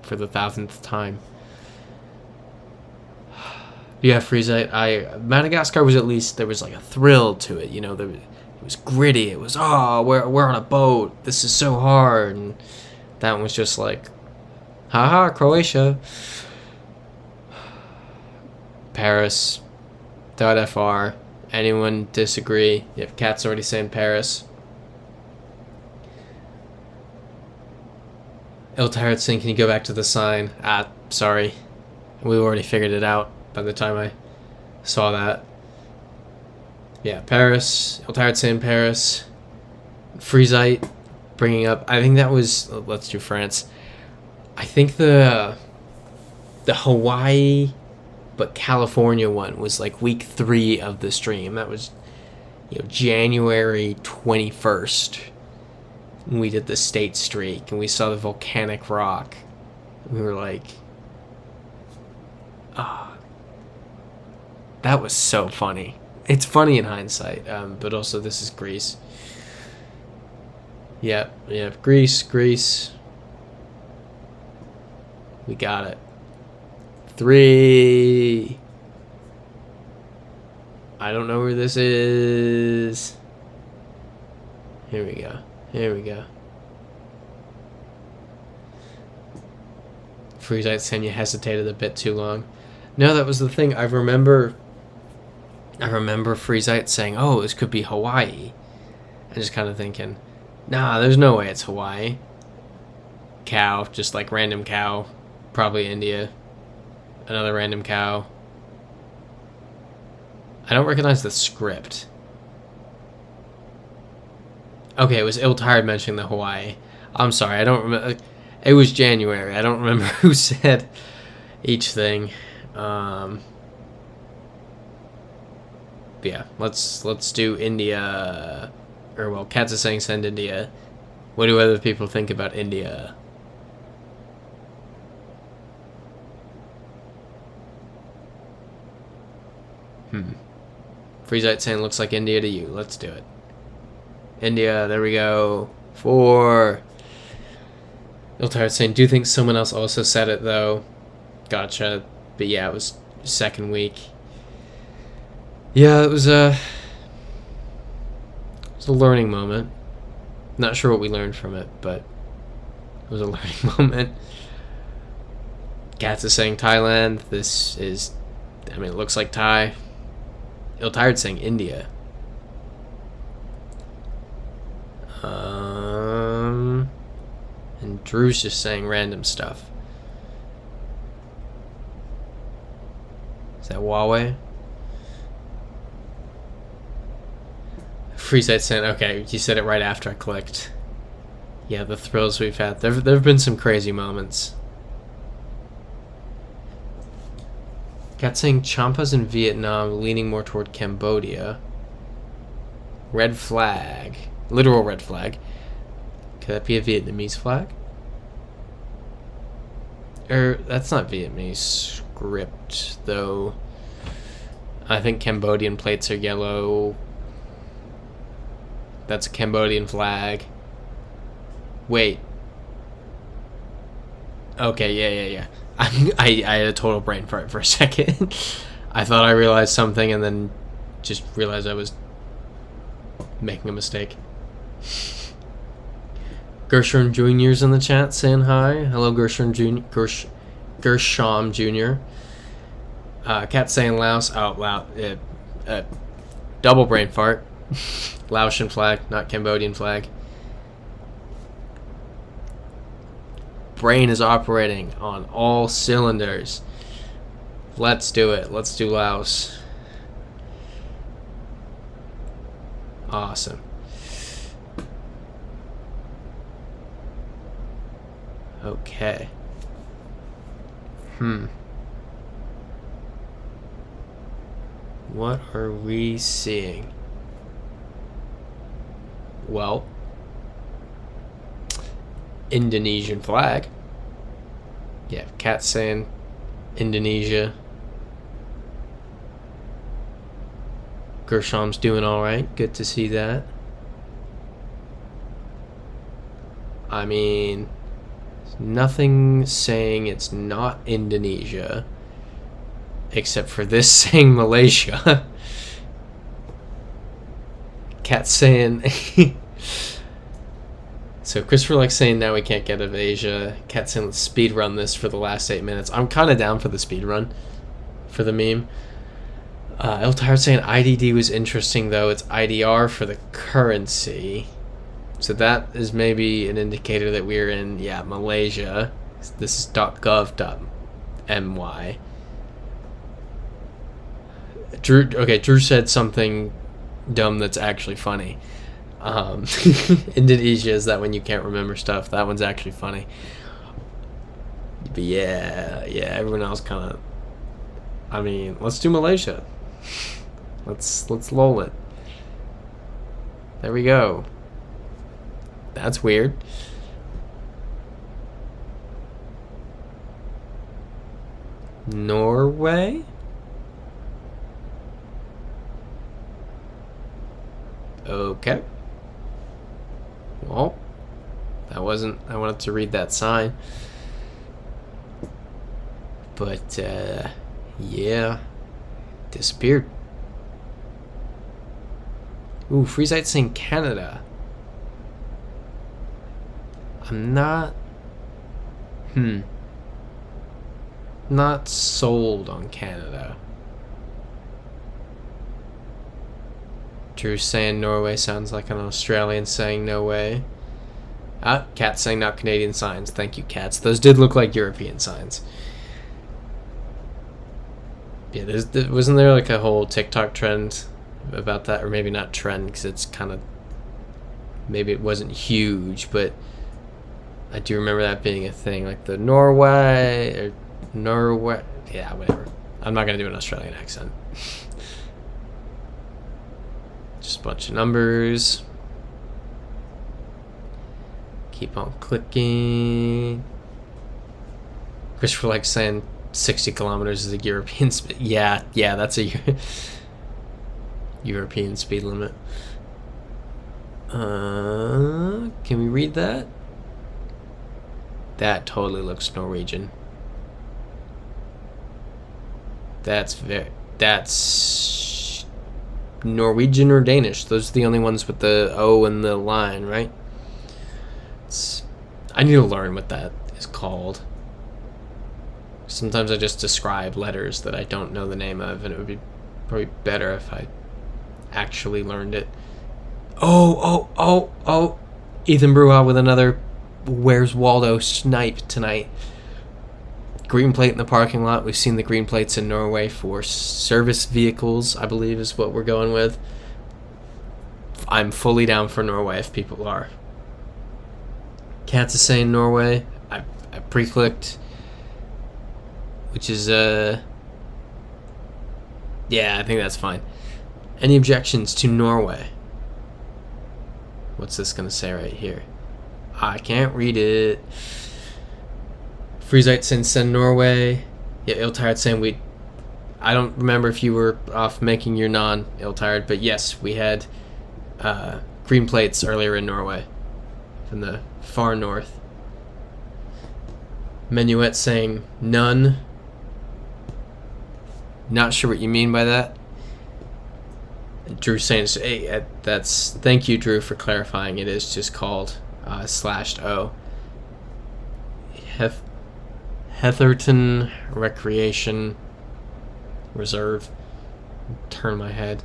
for the 1000th time. Yeah, Freezite. Madagascar was at least, there was like a thrill to it, you know. It was gritty. It was, we're on a boat. This is so hard. And that one was just like, haha, Croatia. Paris. .fr. Anyone disagree? If Cat's already saying Paris. Iltahard saying, can you go back to the sign? Sorry. We already figured it out by the time I saw that. Yeah, Paris. Iltahard saying Paris. Freezite bringing up, I think that was, let's do France. I think the Hawaii but California one was like week 3 of the stream. That was, January 21st. We did the state streak and we saw the volcanic rock. We were like, that was so funny. It's funny in hindsight, but also this is Greece. Yeah, Greece. We got it. 3. I don't know where this is. Here we go. Freezite saying you hesitated a bit too long. No, that was the thing. I remember Freezite saying, this could be Hawaii. And just kind of thinking, nah, there's no way it's Hawaii. Cow, just like random cow. Probably India. Another random cow. I don't recognize the script. Okay, it was Iltahard mentioning the Hawaii. I'm sorry, I don't remember. It was January. I don't remember who said each thing. Yeah, let's do India. Or, well, Katz is saying send India. What do other people think about India? Freezite saying looks like India to you. Let's do it. India, there we go. 4. Iltahard saying, do you think someone else also said it, though? Gotcha. But yeah, it was second week. Yeah, it was a learning moment. Not sure what we learned from it, but it was a learning moment. Katz is saying Thailand. This is, it looks like Thai. Iltahard saying India. And Drew's just saying random stuff. Is that Huawei? Freezite saying, okay, you said it right after I clicked. Yeah, the thrills we've had. There have been some crazy moments. Got saying Champa's in Vietnam, leaning more toward Cambodia. Red flag. Literal red flag. Could that be a Vietnamese flag? That's not Vietnamese script, though. I think Cambodian plates are yellow. That's a Cambodian flag. Wait. Okay, yeah. I had a total brain fart for a second. I thought I realized something and then just realized I was making a mistake. Gershom Jr.'s in the chat saying hi. Hello, Gershom Jr. Gershom Jr. Cat saying Laos. Oh, Laos. Double brain fart. Laotian flag, not Cambodian flag. Brain is operating on all cylinders. Let's do it. Let's do Laos. Awesome. Okay. What are we seeing? Well, Indonesian flag. Yeah, Cat saying Indonesia. Gershom's doing alright. Good to see that. I mean, nothing saying it's not Indonesia, except for this saying Malaysia. Cat saying... So Christopher likes saying now we can't get out of Asia. Cat saying let's speed run this for the last 8 minutes. I'm kind of down for the speed run for the meme. El Tired saying IDD was interesting though. It's IDR for the currency. So that is maybe an indicator that we're in, Malaysia. This is .gov.my. Drew said something dumb that's actually funny. Indonesia is that when you can't remember stuff. That one's actually funny. But yeah, everyone else kind of... I mean, let's do Malaysia. Let's lol it. There we go. That's weird. Norway? Okay. Well, that wasn't... I wanted to read that sign. But, yeah. Disappeared. Ooh, Freezite saying Canada. I'm not... Not sold on Canada. Drew saying Norway sounds like an Australian saying no way. Cat saying not Canadian signs. Thank you, cats. Those did look like European signs. Yeah, wasn't there like a whole TikTok trend about that? Or maybe not trend, because it's kind of... Maybe it wasn't huge, but I do remember that being a thing. Like the Norway... Yeah, whatever. I'm not going to do an Australian accent. Just a bunch of numbers. Keep on clicking. Christopher likes saying 60 kilometers is a European speed. Yeah, that's a European speed limit. Can we read that? That totally looks Norwegian. That's Norwegian or Danish. Those are the only ones with the O and the line, right? I need to learn what that is called. Sometimes I just describe letters that I don't know the name of, and it would be probably better if I actually learned it. Oh. Ethan Bruha with another Where's Waldo snipe tonight. Green plate in the parking lot. We've seen the green plates in Norway for service vehicles, I believe is what we're going with. I'm fully down for Norway if people are. Cats is saying Norway. I pre-clicked, which is yeah, I think that's fine. Any objections to Norway? What's this gonna say right here? I can't read it. Freezite saying send Norway. Yeah, Iltired saying I don't remember if you were off making your non ill-tired, but yes, we had green plates earlier in Norway, from the far north. Menuet saying none. Not sure what you mean by that. Drew saying, hey, that's, thank you, Drew, for clarifying. It is just called /O. Heatherton Recreation Reserve. Turn my head.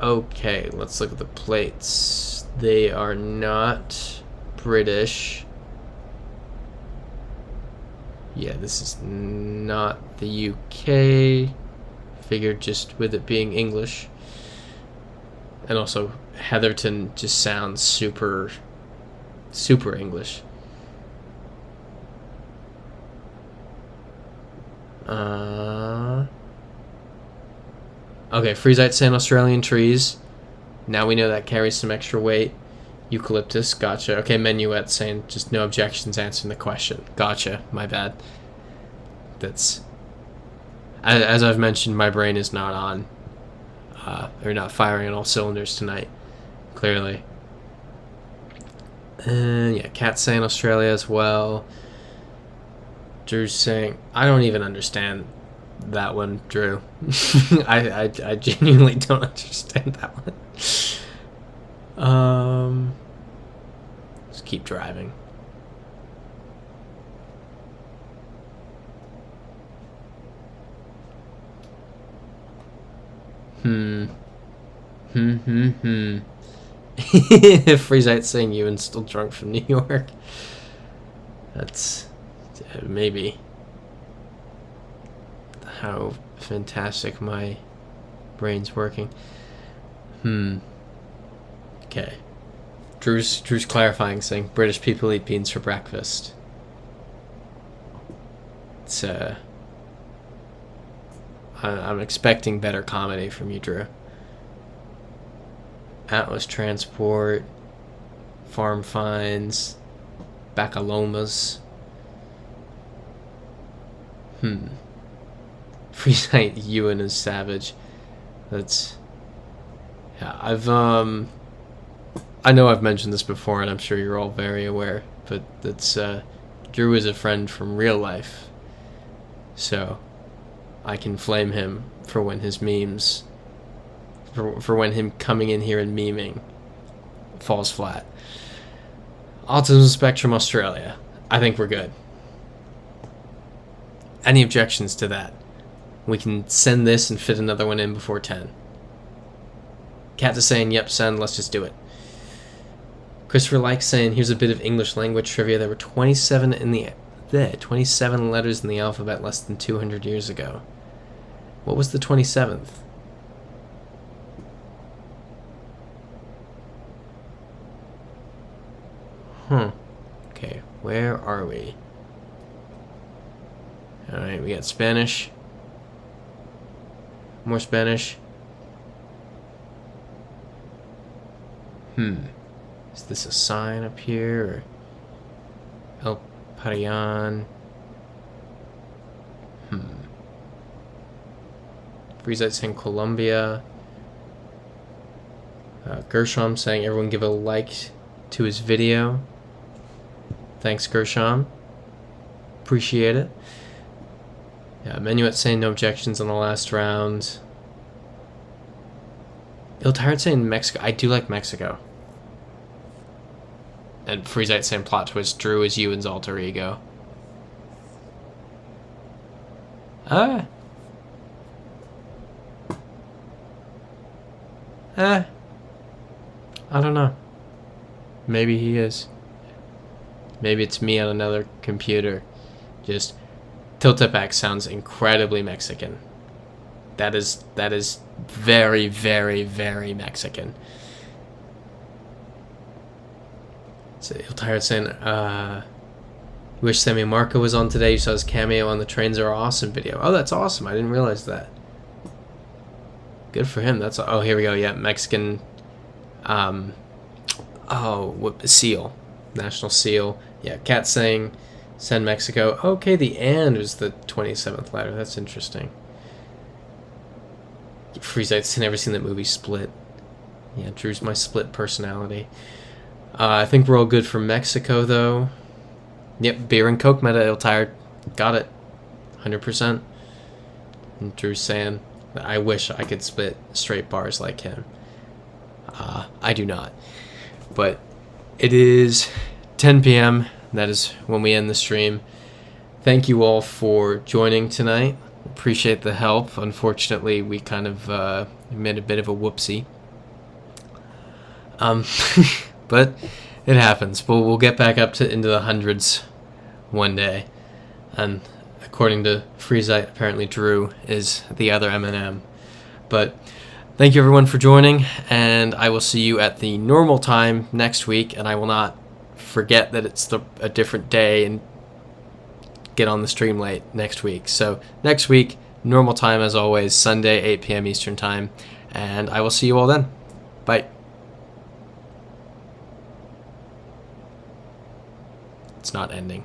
Okay, let's look at the plates. They are not British. Yeah, this is not the UK. Figured just with it being English. And also, Heatherton just sounds super English. Okay, Freezite saying Australian trees. Now we know that carries some extra weight. Eucalyptus, gotcha. Okay, Menuet saying just no objections answering the question. Gotcha, my bad. That's... As I've mentioned, my brain is not on. Or not firing on all cylinders tonight. Clearly. And yeah, Cat saying Australia as well. Drew's saying... I don't even understand that one, Drew. I genuinely don't understand that one. Just keep driving. Freezite saying Ewan's still drunk from New York. That's maybe how fantastic my brain's working. Okay. Drew's clarifying, saying British people eat beans for breakfast. It's I'm expecting better comedy from you, Drew. Atlas Transport, Farm Finds, Bacalomas. Freezite Ewan is savage. That's... Yeah, I know I've mentioned this before, and I'm sure you're all very aware, but that's, Drew is a friend from real life. So, I can flame him for when his memes... For when him coming in here and memeing falls flat. Autism Spectrum Australia. I think we're good. Any objections to that? We can send this and fit another one in before 10. Cat is saying, yep, send, let's just do it. Christopher Like saying, here's a bit of English language trivia. There were 27 letters in the alphabet less than 200 years ago. What was the 27th? Okay, where are we? Alright, we got Spanish. More Spanish. Is this a sign up here? Or El Parian? Freezite saying Colombia. Gershom saying everyone give a like to his video. Thanks, Gershom. Appreciate it. Yeah, Menuet saying no objections on the last round. Ill-Tired saying Mexico. I do like Mexico. And Freezite saying plot twist. Drew is Ewan's alter ego. I don't know. Maybe he is. Maybe it's me on another computer. Just Tiltepec sounds incredibly Mexican. That is very, very, very Mexican. So Ill-Tired saying, wish Sammy Marco was on today. You saw his cameo on the Trains Are Awesome video. Oh, that's awesome. I didn't realize that. Good for him. That's... Oh, here we go. Yeah, Mexican... seal. National seal. Yeah, Cat saying, send Mexico. Okay, the and was the 27th letter. That's interesting. Freezite's never seen that movie Split. Yeah, Drew's my split personality. I think we're all good for Mexico, though. Yep, beer and Coke meta, ill tired. Got it. 100%. And Drew's saying, I wish I could spit straight bars like him. I do not. But it is 10 p.m. That is when we end the stream. Thank you all for joining tonight. Appreciate the help. Unfortunately, we kind of made a bit of a whoopsie. But it happens. But we'll get back up into the hundreds one day. And according to Freezite, apparently Drew is the other M&M. But thank you everyone for joining, and I will see you at the normal time next week, and I will not forget that it's a different day and get on the stream late next week. So next week, normal time as always, Sunday, 8 p.m. Eastern time, and I will see you all then. Bye. It's not ending.